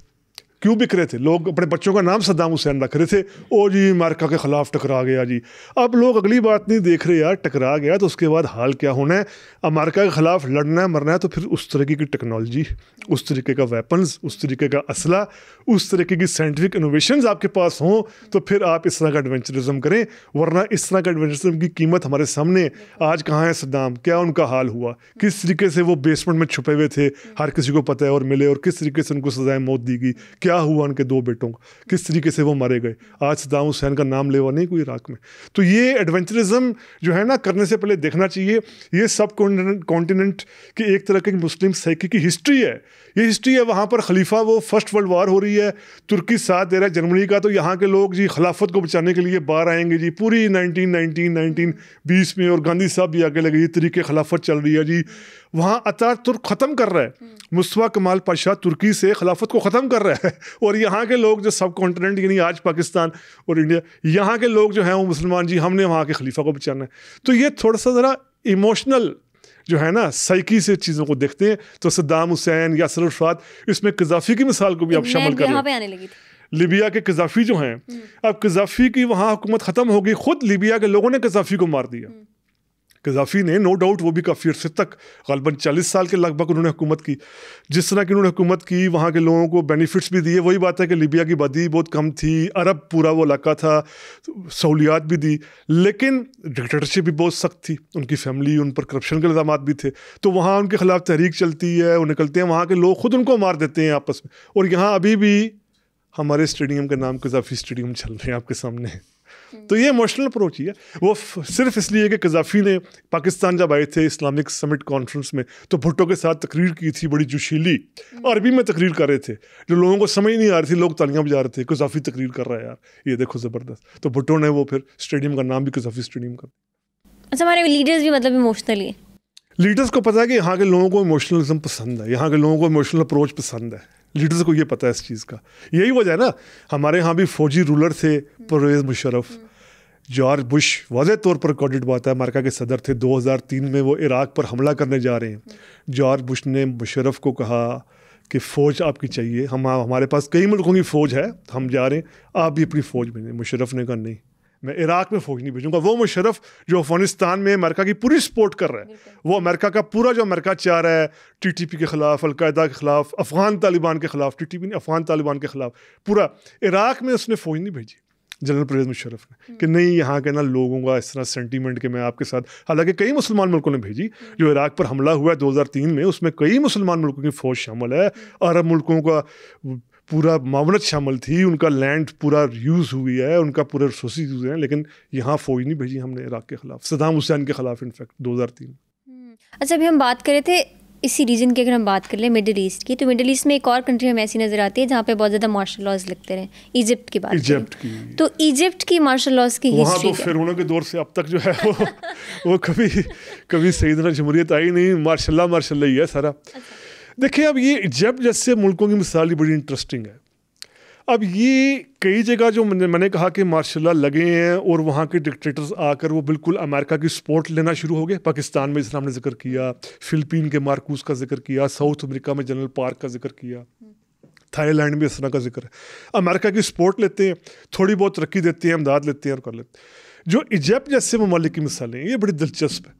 क्यों बिक रहे थे? लोग अपने बच्चों का नाम सद्दाम हुसैन रख रहे थे, ओ जी अमेरिका के ख़िलाफ़ टकरा गया जी। अब लोग अगली बात नहीं देख रहे यार, टकरा गया तो उसके बाद हाल क्या होना है, अमेरिका के ख़िलाफ़ लड़ना है, मरना है, तो फिर उस तरीके की टेक्नोलॉजी, उस तरीके का वेपन्स, उस तरीके का असला, उस तरीके की साइंटिफिक इनोवेशंस आपके पास हों, तो फिर आप इस तरह का एडवेंचरिज्म करें। वरना इस तरह का एडवेंचरिज्म की कीमत हमारे सामने आज कहाँ है। सद्दाम, क्या उनका हाल हुआ, किस तरीके से वो बेसमेंट में छुपे हुए थे, हर किसी को पता है, और मिले, और किस तरीके से उनको सजाए मौत दी गई, क्या हुआ उनके 2 बेटों को, किस तरीके से वो मारे गए। आज सद्दाम हुसैन का नाम लेवा नहीं कोई इराक में। तो ये एडवेंचरिज्म जो है ना, करने से पहले देखना चाहिए ये सब कॉन्टिनेंट की एक तरह की मुस्लिम साइकी की हिस्ट्री है। ये हिस्ट्री है, वहाँ पर खलीफा वो फर्स्ट वर्ल्ड वॉर हो रही है, तुर्की साथ दे रहा है जर्मनी का, तो यहाँ के लोग जी खिलाफत को बचाने के लिए बाहर आएंगे जी, पूरी 1920 में, और गांधी साहब भी आगे लगे, ये तरीके खिलाफत चल रही है जी। वहाँ अतातुर्क ख़त्म कर रहा है, मुस्तफा कमाल पाशा तुर्की से खिलाफत को ख़त्म कर रहा है, और यहाँ के लोग जो सब कॉन्टिनेंट यानी आज पाकिस्तान और इंडिया, यहाँ के लोग जो हैं वो मुसलमान जी, हमने वहाँ के खलीफा को बचाना है। तो ये थोड़ा सा ज़रा इमोशनल जो है ना, साइकी से चीज़ों को देखते हैं। तो सद्दाम हुसैन, यासिर अरफात, इसमें कज़ाफ़ी की मिसाल को भी आप शामिल कर लें। लिबिया के कज़ाफ़ी जो हैं, अब कज़ाफ़ी की वहाँ हुकूमत ख़त्म हो गई, ख़ुद लिबिया के लोगों ने कज़ाफ़ी को मार दिया। कज़ाफ़ी ने नो डाउट वो भी काफ़ी अर्से तक, ग़ालिबन 40 साल के लगभग उन्होंने हुकूमत की। जिस तरह की उन्होंने हुकूमत की, वहाँ के लोगों को बेनिफिट्स भी दिए। वही बात है कि लिबिया की आबादी बहुत कम थी, अरब पूरा वो इलाका था, सहूलियात भी दी, लेकिन डिक्टेटरशिप भी बहुत सख्त थी। उनकी फैमिली, उन पर करप्शन के इल्ज़ाम भी थे, तो वहाँ उनके ख़िलाफ़ तहरीक चलती है, वो निकलते हैं, वहाँ के लोग ख़ुद उनको मार देते हैं आपस में। और यहाँ अभी भी हमारे स्टेडियम का नाम कज़ाफ़ी स्टेडियम चल रहे हैं आपके सामने। तो ये इमोशनल अप्रोच ही है। वो सिर्फ इसलिए कि कज़ाफ़ी ने पाकिस्तान जब आए थे इस्लामिक समिट कॉन्फ्रेंस में, तो भुट्टो के साथ तकरीर की थी, बड़ी जोशीली अरबी में तकरीर कर रहे थे, जो लोगों को समझ नहीं आ रही थी, लोग तालियां बजा रहे थे, कज़ाफ़ी तकरीर कर रहा है यार, ये देखो ज़बरदस्त। तो भुट्टो ने वो फिर स्टेडियम का नाम भी कज़ाफ़ी स्टेडियम कर। अच्छा, हमारे लीडर्स भी मतलब इमोशनली है। लीडर्स को पता है कि यहाँ के लोगों को इमोशनलिज्म पसंद है, यहाँ के लोगों को इमोशनल अप्रोच पसंद है। लीडर्स को ये पता है इस चीज़ का। यही वजह है ना, हमारे यहाँ भी फ़ौजी रूलर थे परवेज़ मुशर्रफ, जॉर्ज बुश वाज़े तौर पर रिकॉर्डेड बात है, अमेरिका के सदर थे। 2003 में वो इराक पर हमला करने जा रहे हैं। जॉर्ज बुश ने मुशर्रफ को कहा कि फ़ौज आपकी चाहिए, हमारे पास कई मुल्कों की फ़ौज है, हम जा रहे हैं, आप भी अपनी फ़ौज भेजें। मुशर्रफ ने कहा नहीं, मैं इराक में फ़ौज नहीं भेजूंगा। वो मुशर्रफ जो अफ़गानिस्तान में अमेरिका की पूरी सपोर्ट कर रहा है, वो अमेरिका का पूरा जो अमेरिका चाह रहा है, TTP के ख़िलाफ़, अलकायदा के ख़िलाफ़, अफ़गान तालिबान के ख़िलाफ़, TTP नहीं अफ़गान तालिबान के ख़िलाफ़, पूरा इराक में उसने फ़ौज नहीं भेजी जनरल परवेज़ मुशर्रफ ने, कि नहीं यहाँ के ना लोगों का इस तरह सेंटीमेंट के मैं आपके साथ। हालांकि कई मुसलमान मुल्कों ने भेजी। जो इराक पर हमला हुआ है 2003 में, उसमें कई मुसलमान मुल्कों की फ़ौज शामिल है, अरब मुल्कों का पूरा मामलत शामिल थी, उनका लैंड पूरा यूज़ हुई है, उनका पूरे रिसोर्सेज यूज़ हैं, लेकिन यहाँ फ़ौज नहीं भेजी हमने इराक के ख़िलाफ़, सद्दाम हुसैन के ख़िलाफ़ इनफैक्ट 2003। अच्छा, अभी हम बात कर रहे थे इसी रीजन की, अगर हम बात कर लें मिडिल ईस्ट की, तो मिडिल ईस्ट में एक और कंट्री हमें ऐसी नज़र आती है जहाँ पे बहुत ज़्यादा मार्शल लॉज लिखते रहे। इजिप्ट की बात करें तो इजिप्ट की मार्शल लॉज की वहाँ तो फिरौनों के दौर से अब तक जो है वो कभी सईदना जमहूरियत आई नहीं, मार्शल ही है सारा। देखिए, अब ये इजिप्ट जैसे मुल्कों की मिसाल बड़ी इंटरेस्टिंग है। अब ये कई जगह जो मैंने कहा कि मार्शल लॉ लगे हैं और वहाँ के डिक्टेटर्स आकर वो बिल्कुल अमेरिका की सपोर्ट लेना शुरू हो गए। पाकिस्तान में जिसका हमने जिक्र किया, फिलिपीन के मार्कोस का जिक्र किया, साउथ अमेरिका में जनरल पार्क का जिक्र किया, थाईलैंड में इस तरह का जिक्र है। अमेरिका की सपोर्ट लेते हैं, थोड़ी बहुत तरक्की देते हैं, इमदाद लेते हैं और कर लेते हैं। जो इजिप्ट जैसे ममालिक की मिसालें ये बड़ी दिलचस्प है।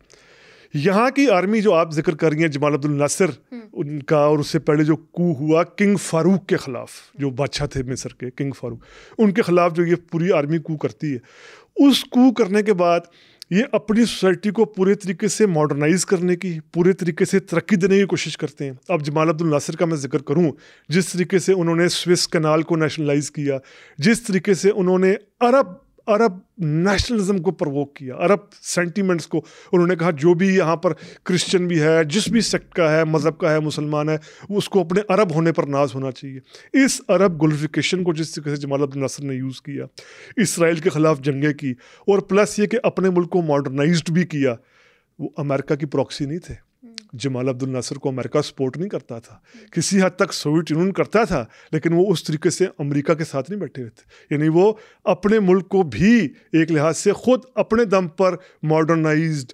यहाँ की आर्मी जो आप जिक्र कर रही हैं, जमाल अब्दुल नासिर उनका, और उससे पहले जो कू हुआ किंग फारूक के ख़िलाफ़, जो बादशाह थे मिस्र के किंग फारूक, उनके ख़िलाफ़ जो ये पूरी आर्मी कू करती है, उस कू करने के बाद ये अपनी सोसाइटी को पूरे तरीके से मॉडर्नाइज़ करने की, पूरे तरीके से तरक्की देने की कोशिश करते हैं। अब जमाल अब्दुल नासिर का मैं जिक्र करूँ, जिस तरीके से उन्होंने स्विस कनाल को नेशनलाइज किया, जिस तरीके से उन्होंने अरब नेशनलिज्म को प्रवोक किया, अरब सेंटीमेंट्स को, उन्होंने कहा जो भी यहाँ पर क्रिश्चियन भी है, जिस भी सेक्ट का है, मज़हब का है, मुसलमान है, उसको अपने अरब होने पर नाज होना चाहिए। इस अरब ग्लोरिफिकेशन को जिस तरीके से जमाल अब्दुल नासिर ने यूज़ किया, इसराइल के ख़िलाफ़ जंगें की, और प्लस ये कि अपने मुल्क को मॉडर्नाइज्ड भी किया। वो अमेरिका की प्रॉक्सी नहीं थे। जमाल अब्दुल नासिर को अमेरिका सपोर्ट नहीं करता था, किसी हद तक सोवियत यूनियन करता था, लेकिन वो उस तरीके से अमेरिका के साथ नहीं बैठे हुए थे। यानी वो अपने मुल्क को भी एक लिहाज से खुद अपने दम पर मॉडर्नाइज्ड,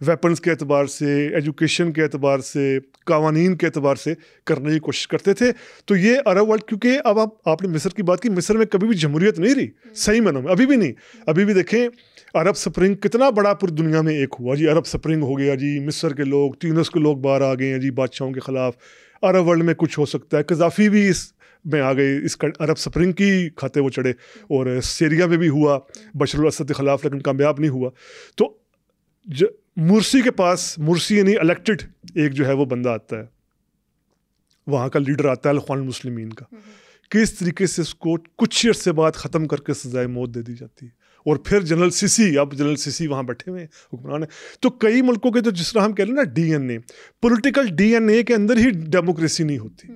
वेपन्स के एतबार से, एजुकेशन के एतबार से, कवानीन के एतबार से करने की कोशिश करते थे। तो ये अरब वर्ल्ड, क्योंकि अब आपने मिस्र की बात की, मिस्र में कभी भी जमहूरियत नहीं रही सही मानों में, अभी भी नहीं। अभी भी देखें अरब स्प्रिंग कितना बड़ा पूरी दुनिया में एक हुआ जी, अरब स्प्रिंग हो गया जी, मिस्र के लोग, ट्यूनिस के लोग बाहर आ गए हैं जी बादशाहों के ख़िलाफ़। अरब वर्ल्ड में कुछ हो सकता है, कज़ाफ़ी भी इस में आ गए, इस अरब स्प्रिंग की खाते वो चढ़े, और सीरिया में भी हुआ बशर अल असद के ख़िलाफ़, लेकिन कामयाब नहीं हुआ। तो मुर्सी के पास, मुर्सी यानी इलेक्टेड एक जो है वो बंदा आता है, वहाँ का लीडर आता है अल-इख्वान मुस्लिमीन का, किस तरीके से उसको कुछ अर्से बाद ख़त्म करके सजाए मौत दे दी जाती है। और फिर जनरल सीसी, अब जनरल सीसी वहाँ बैठे हुए हुक्मरान है। तो कई मुल्कों के, तो जिस तरह हम कह रहे हैं ना डीएनए, पॉलिटिकल डीएनए के अंदर ही डेमोक्रेसी नहीं होती,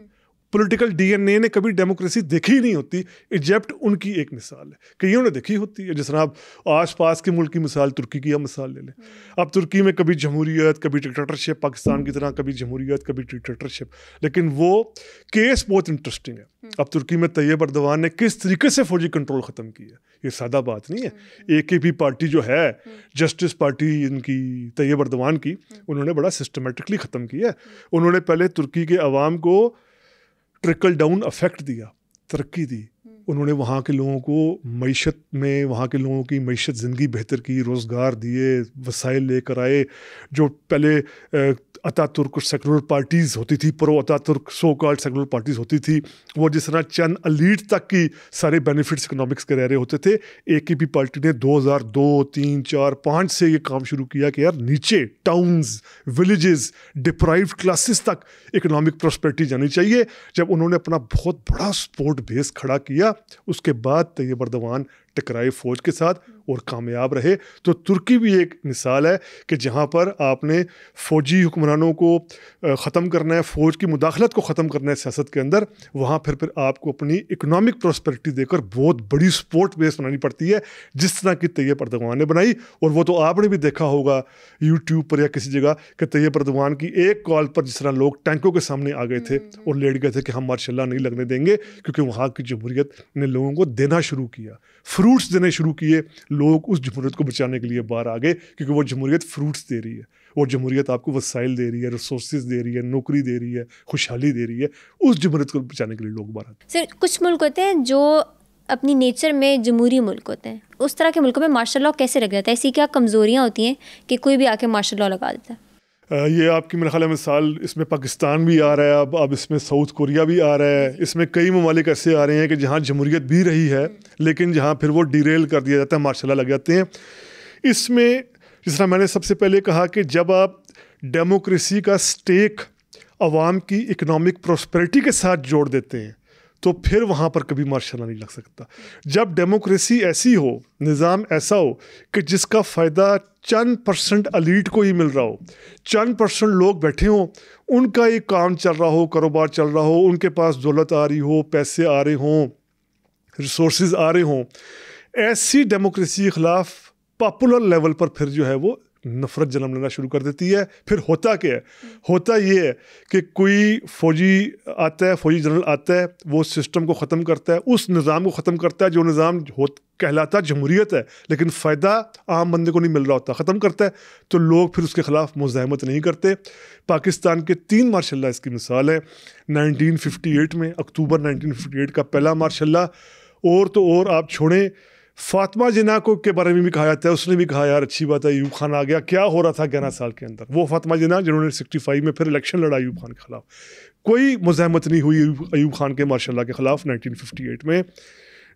पॉलिटिकल डीएनए ने कभी डेमोक्रेसी देखी ही नहीं होती। इजिप्ट उनकी एक मिसाल है, कईयों ने देखी होती है। जिस तरह आप आसपास के मुल्क की मिसाल, तुर्की की आप मिसाल ले लें। अब तुर्की में कभी जमहूरियत, कभी डिक्टेटरशिप, पाकिस्तान की तरह कभी जमहूरियत, कभी डिक्टेटरशिप, लेकिन वो केस बहुत इंटरेस्टिंग है। अब तुर्की में तैयब अर्दवान ने किस तरीके से फौजी कंट्रोल ख़त्म किया, ये सादा बात नहीं है। AKP पार्टी जो है, जस्टिस पार्टी इनकी तैयब अर्दवान की, उन्होंने बड़ा सिस्टमेटिकली ख़त्म किया। उन्होंने पहले तुर्की के अवाम को ट्रिकल डाउन अफेक्ट दिया, तरक्की दी। उन्होंने वहाँ के लोगों को मईशत में, वहाँ के लोगों की मईशत ज़िंदगी बेहतर की, रोज़गार दिए, वसाइल लेकर आए। जो पहले अतातुर्क सेकुलर पार्टीज़ होती थी, pro Ataturk so called secular parties होती थी, वो जिस तरह चंद एलीट तक की सारे बेनिफिट्स इकोनॉमिक्स के रह रहे होते थे, AKP पार्टी ने 2002, 3, 4, 5 से ये काम शुरू किया कि यार नीचे टाउन्स, विलेजेस, डिप्राइव्ड क्लासेस तक इकोनॉमिक प्रॉस्पेरिटी जानी चाहिए। जब उन्होंने अपना बहुत बड़ा सपोर्ट बेस खड़ा किया, उसके बाद तैयब अर्दवान टकराए फ़ौज के साथ और कामयाब रहे। तो तुर्की भी एक मिसाल है कि जहाँ पर आपने फ़ौजी हुक्मरानों को ख़त्म करना है, फ़ौज की मुदाखलत को ख़त्म करना है सियासत के अंदर, वहाँ फिर आपको अपनी इकोनॉमिक प्रॉस्पेरिटी देकर बहुत बड़ी सपोर्ट बेस बनानी पड़ती है, जिस तरह की तैयब अर्दवान ने बनाई। और वो तो आपने भी देखा होगा यूट्यूब पर या किसी जगह कि तैयब अर्दवान की एक कॉल पर जिस तरह लोग टैंकों के सामने आ गए थे और लेट गए थे कि हम मार्शल लॉ नहीं लगने देंगे, क्योंकि वहाँ की जमहूरियत ने लोगों को देना शुरू किया, फ्रूट्स देने शुरू किए। लोग उस जमहूरियत को बचाने के लिए बाहर आ गए, क्योंकि वो जमहूरियत फ्रूट्स दे रही है, वो जमहूरियत आपको वसाइल दे रही है, रिसोर्सेज दे रही है, नौकरी दे रही है, खुशहाली दे रही है। उस जमहूरियत को बचाने के लिए लोग बाहर आते हैं। सर, कुछ मुल्क होते हैं जो अपनी नेचर में जमहूरी मुल्क होते हैं, उस तरह के मुल्कों में मार्शल लॉ कैसे लग जाता है? ऐसी क्या कमज़ोरियाँ होती हैं कि कोई भी आके मार्शल लॉ लगा देता है? ये आपकी मेरे ख्याल मिसाल, इसमें पाकिस्तान भी आ रहा है, अब इसमें साउथ कोरिया भी आ रहा है, इसमें कई ममालिक ऐसे आ रहे हैं कि जहाँ जमहूरियत भी रही है, लेकिन जहाँ फिर वो डिरेल कर दिया जाता है, मार्शल लॉ लग जाते हैं। इसमें जिस तरह मैंने सबसे पहले कहा कि जब आप डेमोक्रेसी का स्टेक अवाम की इकोनॉमिक प्रॉस्पेरिटी के साथ जोड़ देते हैं, तो फिर वहाँ पर कभी मार्शल नहीं लग सकता। जब डेमोक्रेसी ऐसी हो, निज़ाम ऐसा हो कि जिसका फ़ायदा चंद % एलीट को ही मिल रहा हो, चंद % लोग बैठे हों, उनका ही काम चल रहा हो, कारोबार चल रहा हो, उनके पास दौलत आ रही हो, पैसे आ रहे हों, रिसोर्सेज आ रहे हों, ऐसी डेमोक्रेसी के ख़िलाफ़ पॉपुलर लेवल पर फिर जो है वो नफरत जन्म लेना शुरू कर देती है। फिर होता क्या है? होता ये है कि कोई फौजी आता है, फौजी जनरल आता है, वो सिस्टम को ख़त्म करता है, उस निज़ाम को ख़त्म करता है जो निज़ाम कहलाता जमहूरियत है, लेकिन फ़ायदा आम बंदे को नहीं मिल रहा होता, ख़त्म करता है। तो लोग फिर उसके ख़िलाफ़ मुज़ाहमत नहीं करते। पाकिस्तान के 3 मार्शल लॉ इसकी मिसाल है। 1958 में, अक्टूबर 1958 का पहला मार्शल लॉ, और तो और आप छोड़ें, फातिमा जिन्ना को के बारे में भी कहा जाता है, उसने भी कहा यार अच्छी बात है अयूब खान आ गया। क्या हो रहा था 11 साल के अंदर? वो फातिमा जिन्ना जिन्होंने 65 में फिर इलेक्शन लड़ा अयूब खान के ख़िलाफ़। कोई मुज़ाहमत नहीं हुई अयूब खान के मार्शल लॉ के ख़िलाफ़ 1958 में।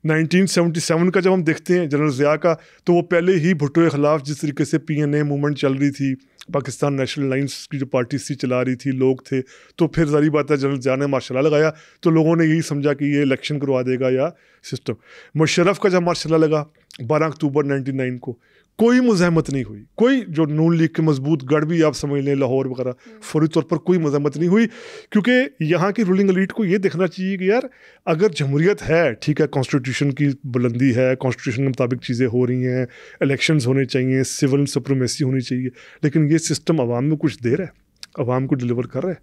1977 का जब हम देखते हैं जनरल ज़िया का, तो वो पहले ही भुट्टो के ख़िलाफ़ जिस तरीके से PNA मूवमेंट चल रही थी, पाकिस्तान नेशनल अलायंस की जो पार्टी सी चला रही थी, लोग थे, तो फिर ज़ाहिर बात है जनरल ज़िया ने मार्शल लॉ लगाया, तो लोगों ने यही समझा कि ये इलेक्शन करवा देगा या सिस्टम। मुशर्रफ का जब मार्शल लॉ लगा 12 अक्टूबर 1999 को, कोई मुज़ाहमत नहीं हुई। कोई जो नून लीग के मजबूत गढ़ भी आप समझ लें, लाहौर वगैरह, फौरी तौर पर कोई मुज़ाहमत नहीं हुई, क्योंकि यहाँ की रूलिंग एलीट को ये देखना चाहिए कि यार अगर जमहूरियत है, ठीक है, कॉन्स्टिट्यूशन की बुलंदी है, कॉन्स्टिट्यूशन के मुताबिक चीज़ें हो रही हैं, इलेक्शंस होने चाहिए, सिविल सुप्रीमेसी होनी चाहिए, लेकिन ये सिस्टम अवाम में कुछ दे रहा है, अवाम को डिलीवर कर रहा है।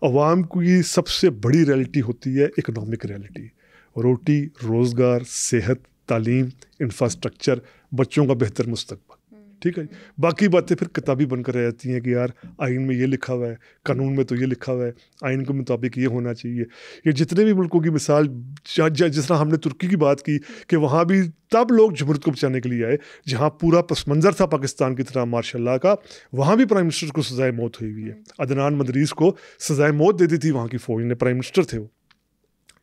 अवाम की सबसे बड़ी रियलिटी होती है इकनॉमिक रियलिटी, रोटी, रोज़गार, सेहत, तालीम, इंफ्रास्ट्रक्चर, बच्चों का बेहतर मुस्तकबिल, ठीक है। बाकी बातें फिर किताबी बनकर रह जाती हैं कि यार आइन में ये लिखा हुआ है, कानून में तो ये लिखा हुआ है, आइन के मुताबिक ये होना चाहिए। ये जितने भी मुल्कों की मिसाल, जिस तरह हमने तुर्की की बात की कि वहाँ भी तब लोग जमहूरियत को बचाने के लिए आए जहाँ पूरा पस मंज़र था पाकिस्तान की तरह मार्शल लॉ का, वहाँ भी प्राइम मिनिस्टर को सज़ाए मौत हुई है। अदनान मदरीस को सज़ाए मौत दे दी थी वहाँ की फ़ौज ने, प्राइम मिनिस्टर थे वो।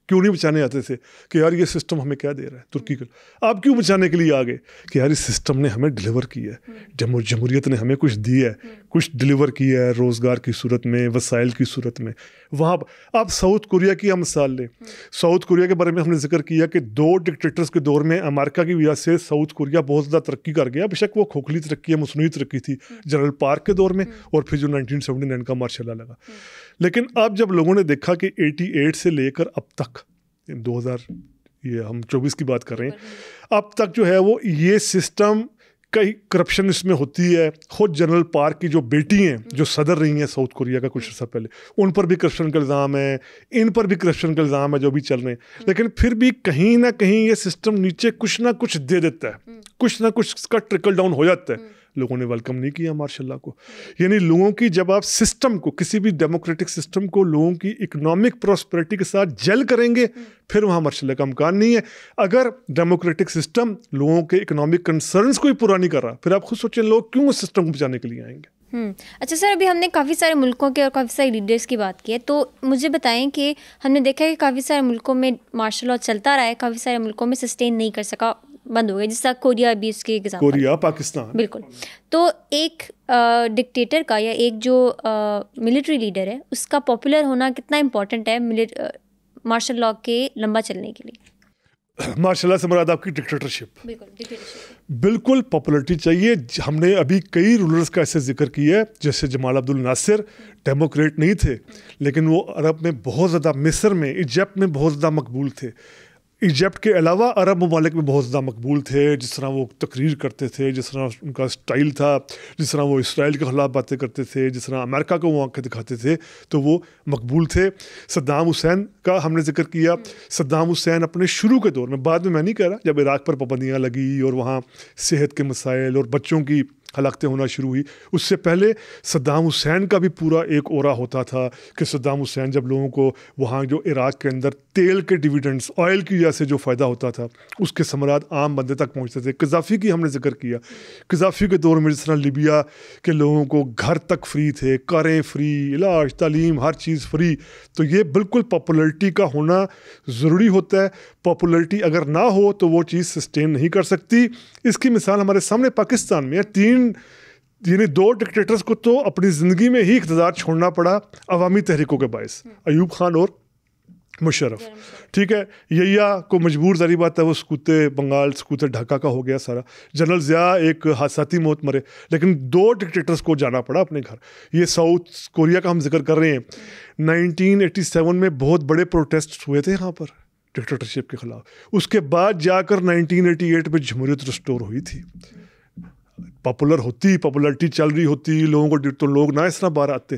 क्यों नहीं बचाने आते थे कि यार ये सिस्टम हमें क्या दे रहा है तुर्की को? आप क्यों बचाने के लिए आ गए कि यार इस सिस्टम ने हमें डिलीवर किया है, जमहूरियत ने हमें कुछ दिया है, कुछ डिलीवर किया है रोज़गार की सूरत में, वसाइल की सूरत में। वहाँ आप साउथ कोरिया की हम मिसाल लें। साउथ कोरिया के बारे में हमने जिक्र किया कि 2 डिक्टेटर्स के दौर में अमेरिका की वजह से साउथ कोरिया बहुत ज़्यादा तरक्की कर गया। बेशक वो खोखली तरक्की है, मसनूई तरक्की थी जनरल पार्क के दौर में, और फिर जो 1979 का मार्शल लॉ लगा। लेकिन अब जब लोगों ने देखा कि 88 से लेकर अब तक 2024 की बात कर रहे हैं, अब तक जो है वो ये सिस्टम कई करप्शन इसमें होती है। खुद जनरल पार्क की जो बेटी हैं, जो सदर रही हैं साउथ कोरिया का कुछ अर्सा पहले, उन पर भी करप्शन का इल्ज़ाम है, इन पर भी करप्शन का इल्ज़ाम है जो भी चल रहे हैं। लेकिन फिर भी कहीं ना कहीं ये सिस्टम नीचे कुछ ना कुछ दे देता है, कुछ ना कुछ इसका ट्रिकल डाउन हो जाता है। लोगों ने वेलकम नहीं किया मार्शल लॉ को। यानी लोगों की, जब आप सिस्टम को, किसी भी डेमोक्रेटिक सिस्टम को लोगों की इकोनॉमिक प्रॉस्पेरिटी के साथ जेल करेंगे, फिर वहाँ मार्शल लॉ का इम्कान नहीं है। अगर डेमोक्रेटिक सिस्टम लोगों के इकोनॉमिक कंसर्न्स को ही पूरा नहीं कर रहा, फिर आप खुद सोचें लोग क्यों उस सिस्टम को बचाने के लिए आएंगे। अच्छा सर, अभी हमने काफ़ी सारे मुल्कों के और काफ़ी सारे लीडर्स की बात की है, तो मुझे बताएं कि हमने देखा है कि काफ़ी सारे मुल्कों में मार्शल लॉ चलता रहा है, काफ़ी सारे मुल्कों में सस्टेन नहीं कर सका, बंद हो गया, जिसका कोरिया भी इसके एग्जाम्पल, कोरिया, पाकिस्तान। बिल्कुल। तो एक डिक्टेटर का या एक जो मिलिट्री लीडर है, उसका पॉपुलर होना कितना इम्पोर्टेंट है मार्शल लॉ के लंबा चलने के लिए? मार्शल लॉ से मुराद आपकी डिक्टेटरशिप। बिल्कुल, डिक्टेटरशिप। बिल्कुल पॉपुलरिटी चाहिए। हमने अभी कई रूलर्स का ऐसे जिक्र किया है, जैसे जमाल अब्दुल नासिर डेमोक्रेट नहीं थे, लेकिन वो अरब में बहुत ज़्यादा, मिस्र में, इजिप्ट में बहुत ज़्यादा मकबूल थे। इजिप्ट के अलावा अरब ममालिक में बहुत ज़्यादा मकबूल थे। जिस तरह वो तकरीर करते थे, जिस तरह उनका स्टाइल था, जिस तरह वो इसराइल के ख़िलाफ़ बातें करते थे, जिस तरह अमेरिका को वो आंखें दिखाते थे, तो वो मकबूल थे। सद्दाम हुसैन का हमने जिक्र किया। सद्दाम हुसैन अपने शुरू के दौर में, बाद में मैं नहीं कह रहा, जब इराक़ पर पाबंदियाँ लगी और वहाँ सेहत के मसाइल और बच्चों की हलाकतें होना शुरू हुई, उससे पहले सद्दाम हुसैन का भी पूरा एक ओरा होता था कि सद्दाम हुसैन जब लोगों को वहाँ जो इराक़ के अंदर तेल के डिविडेंड्स, ऑयल की वजह से जो फ़ायदा होता था, उसके समरात आम बंदे तक पहुँचते थे। कज़ाफ़ी की हमने जिक्र किया। कज़ाफ़ी के दौर में जिस तरह लीबिया के लोगों को घर तक फ्री थे, कारें फ्री, इलाज, तालीम, हर चीज़ फ्री। तो ये बिल्कुल पॉपुलरिटी का होना ज़रूरी होता है। पॉपुलरिटी अगर ना हो तो वो चीज़ सस्टेन नहीं कर सकती। इसकी मिसाल हमारे सामने पाकिस्तान में है। यानी 2 डिक्टेटर्स को तो अपनी ज़िंदगी में ही इक़्तिदार छोड़ना पड़ा अवामी तहरीकों के बायस, अयूब खान और मुशर्रफ, ठीक है। यहिया को मजबूर जारी बात है वो सकूते बंगाल सकूते ढाका का हो गया सारा। जनरल ज़िया एक हादसाती मौत मरे, लेकिन 2 डिक्टेटर्स को जाना पड़ा अपने घर। ये साउथ कोरिया का हम जिक्र कर रहे हैं। 1987 में बहुत बड़े प्रोटेस्ट हुए थे यहाँ पर डिक्टेटरशिप के खिलाफ। उसके बाद जाकर 1988 में जमहूरियत रिस्टोर हुई थी। पॉपुलरिटी चल रही होती लोगों को, तो लोग ना इस तरह बाहर आते।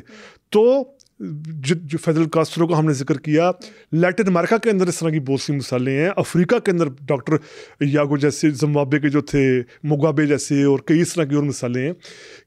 तो जो फेडरल कास्ट्रो का हमने जिक्र किया, लैटिन अमेरिका के अंदर इस तरह की बहुत सी मिसालें हैं। अफ्रीका के अंदर डॉक्टर यागो जैसे, जिम्बाब्वे के जो थे मुगाबे जैसे, और कई इस तरह की और मिसालें हैं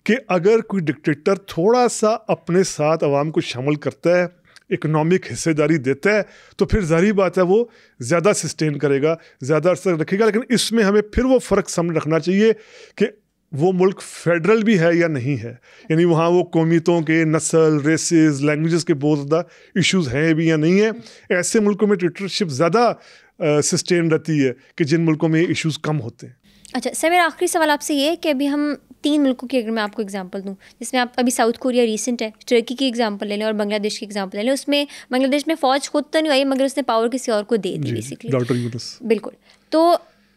कि अगर कोई डिक्टेटर थोड़ा सा अपने साथ अवाम को शामिल करता है, इकोनॉमिक हिस्सेदारी देता है, तो फिर जाहिर बात है वो ज़्यादा सस्टेन करेगा, ज़्यादा अर्सा रखेगा। लेकिन इसमें हमें फिर वो फ़र्क सामने रखना चाहिए कि वो मुल्क फेडरल भी है या नहीं है, यानी वहाँ वो कौमियतों के, नस्ल, रेसेस, लैंग्वेजेस के बहुत ज़्यादा इश्यूज़ हैं भी या नहीं है। ऐसे मुल्कों में डिक्टेटरशिप ज़्यादा सस्टेन रहती है कि जिन मुल्कों में इश्यूज़ कम होते हैं। अच्छा सर, मेरा आखिरी सवाल आपसे ये है कि अभी हम 3 मुल्कों की अगर मैं आपको एग्जांपल दूं, जिसमें आप अभी साउथ कोरिया रीसेंट है, टर्की की एग्जांपल ले लें और बांग्लादेश की एग्जांपल ले लें। उसमें बांग्लादेश में फ़ौज खुद तो नहीं आई मगर उसने पावर किसी और को दे दी बेसिकली, डॉक्टर यूनुस। बिल्कुल। तो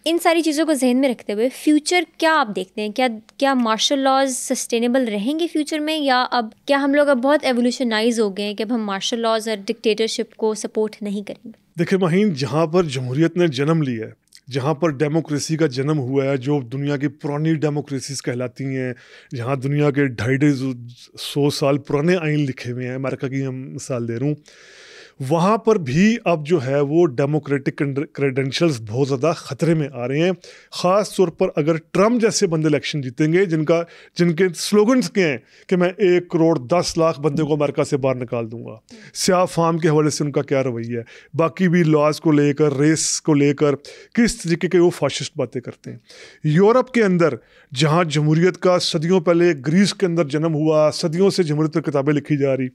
इन सारी चीज़ों को जहन में रखते हुए फ्यूचर क्या आप देखते हैं? क्या मार्शल लॉज सस्टेनेबल रहेंगे फ्यूचर में, या अब क्या हम लोग अब बहुत एवोल्यूशनाइज हो गए हैं कि अब हम मार्शल लॉज और डिक्टेटरशिप को सपोर्ट नहीं करेंगे? देखिए माहीन, जहाँ पर जमहूरियत ने जन्म लिया है, जहाँ पर डेमोक्रेसी का जन्म हुआ है, जो दुनिया की पुरानी डेमोक्रेसीज कहलाती हैं, जहाँ दुनिया के 250-200 साल पुराने आइन लिखे हुए हैं, अमेरिका की हम मिसाल दे रहा हूँ, वहाँ पर भी अब जो है वो डेमोक्रेटिक क्रेडेंशियल्स बहुत ज़्यादा ख़तरे में आ रहे हैं। ख़ास तौर पर अगर ट्रम्प जैसे बंदे इलेक्शन जीतेंगे, जिनके स्लोगन्स के हैं कि मैं 1 करोड़ 10 लाख बंदे को अमेरिका से बाहर निकाल दूंगा। स्याह फार्म के हवाले से उनका क्या रवैया है, बाकी भी लॉज को लेकर, रेस को लेकर किस तरीके के वो फाशिस्ट बातें करते हैं। यूरोप के अंदर जहाँ जमहूरियत का सदियों पहले ग्रीस के अंदर जन्म हुआ, सदियों से जमहूरियत पर किताबें लिखी जा रही,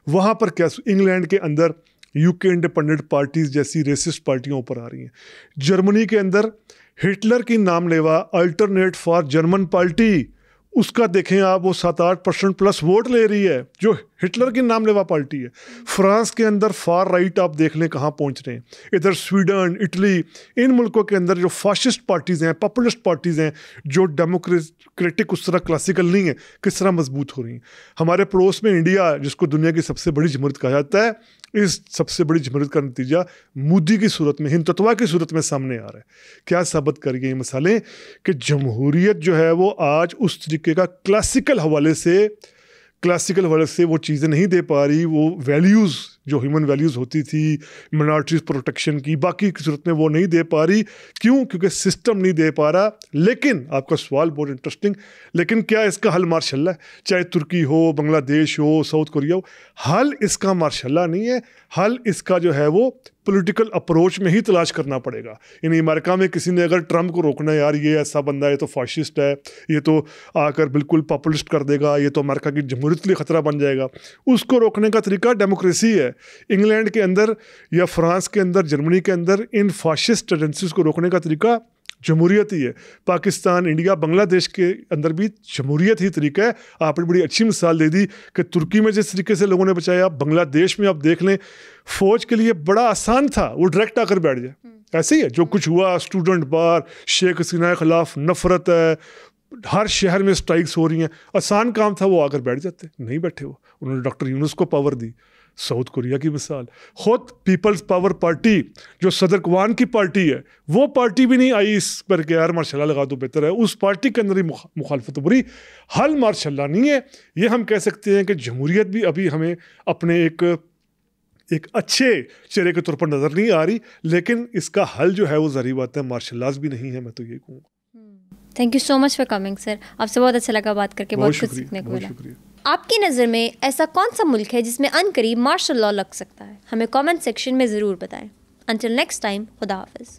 वहाँ पर क्या, इंग्लैंड के अंदर यूके इंडिपेंडेंट पार्टीज जैसी रेसिस्ट पार्टियां ऊपर आ रही हैं। जर्मनी के अंदर हिटलर की नामलेवा अल्टरनेट फॉर जर्मन पार्टी, उसका देखें आप, वो 7-8% प्लस वोट ले रही है, जो हिटलर की नामलेवा पार्टी है। फ्रांस के अंदर फार राइट आप देख लें कहाँ पहुँच रहे हैं। इधर स्वीडन, इटली, इन मुल्कों के अंदर जो फाशिस्ट पार्टीज़ हैं, पॉपुलिस्ट पार्टीज़ हैं, जो डेमोक्रेटिक उस तरह क्लासिकल नहीं है, किस तरह मजबूत हो रही हैं। हमारे पड़ोस में इंडिया, जिसको दुनिया की सबसे बड़ी जमहूरियत कहा जाता है, इस सबसे बड़ी जमहूरियत का नतीजा मोदी की सूरत में, हिंदुत्व की सूरत में सामने आ रहा है। क्या साबित कर गई ये मिसालें कि जमहूरियत जो है वो आज उस तरीके का क्लासिकल हवाले से वो चीज़ें नहीं दे पा रही, वो वैल्यूज़ जो ह्यूमन वैल्यूज़ होती थी, मिनॉरिटीज़ प्रोटेक्शन की, बाकी की सूरत में वो नहीं दे पा रही। क्यों? क्योंकि सिस्टम नहीं दे पा रहा। लेकिन आपका सवाल बहुत इंटरेस्टिंग, लेकिन क्या इसका हल मार्शल है? चाहे तुर्की हो, बांग्लादेश हो, साउथ कोरिया हो, हल इसका मार्शल नहीं है। हल इसका जो है वो पॉलिटिकल अप्रोच में ही तलाश करना पड़ेगा। यानी अमेरिका में किसी ने अगर ट्रम्प को रोकना है, यार ये ऐसा बंदा है, ये तो फाशिस्ट है, ये तो आकर बिल्कुल पॉपुलिस्ट कर देगा, ये तो अमेरिका की जमहूरियत के लिए ख़तरा बन जाएगा, उसको रोकने का तरीका डेमोक्रेसी है। इंग्लैंड के अंदर या फ्रांस के अंदर, जर्मनी के अंदर इन फाशिस्ट टेंडेंसीज को रोकने का तरीका जमहूरियत ही है। पाकिस्तान, इंडिया, बांग्लादेश के अंदर भी जमहूरियत ही तरीका है। आपने बड़ी अच्छी मिसाल दे दी कि तुर्की में जिस तरीके से लोगों ने बचाया, बांग्लादेश में आप देख लें, फ़ौज के लिए बड़ा आसान था वो डायरेक्ट आकर बैठ जाए। ऐसे ही है जो कुछ हुआ, स्टूडेंट बार, शेख हसीना के ख़िलाफ़ नफरत है, हर शहर में स्ट्राइक्स हो रही हैं, आसान काम था, वो आकर बैठ जाते, नहीं बैठे। वो उन्होंने डॉक्टर यूनुस को पावर दी। साउथ कोरिया की मिसाल, खुद पीपल्स पावर पार्टी जो सदर कवान की पार्टी है, वो पार्टी भी नहीं आई इस पर कि यार मार्शल लगा दो बेहतर है। उस पार्टी के अंदर ही मुखालफत बुरी। हल मार्शल नहीं है। ये हम कह सकते हैं कि जमहूरियत भी अभी हमें अपने एक अच्छे चेहरे के तौर पर नज़र नहीं आ रही, लेकिन इसका हल जो है वो ज़रूरी बात है, मार्शल लॉज भी नहीं है, मैं तो ये कहूँगा। Thank you so much for coming sir, आपसे बहुत अच्छा लगा बात करके, बहुत कुछ सीखने को मिला। आपकी नज़र में ऐसा कौन सा मुल्क है जिसमें अनकरीब मार्शल लॉ लग सकता है? हमें कमेंट सेक्शन में ज़रूर बताएं। अंटिल नेक्स्ट टाइम, खुदा हाफिज़।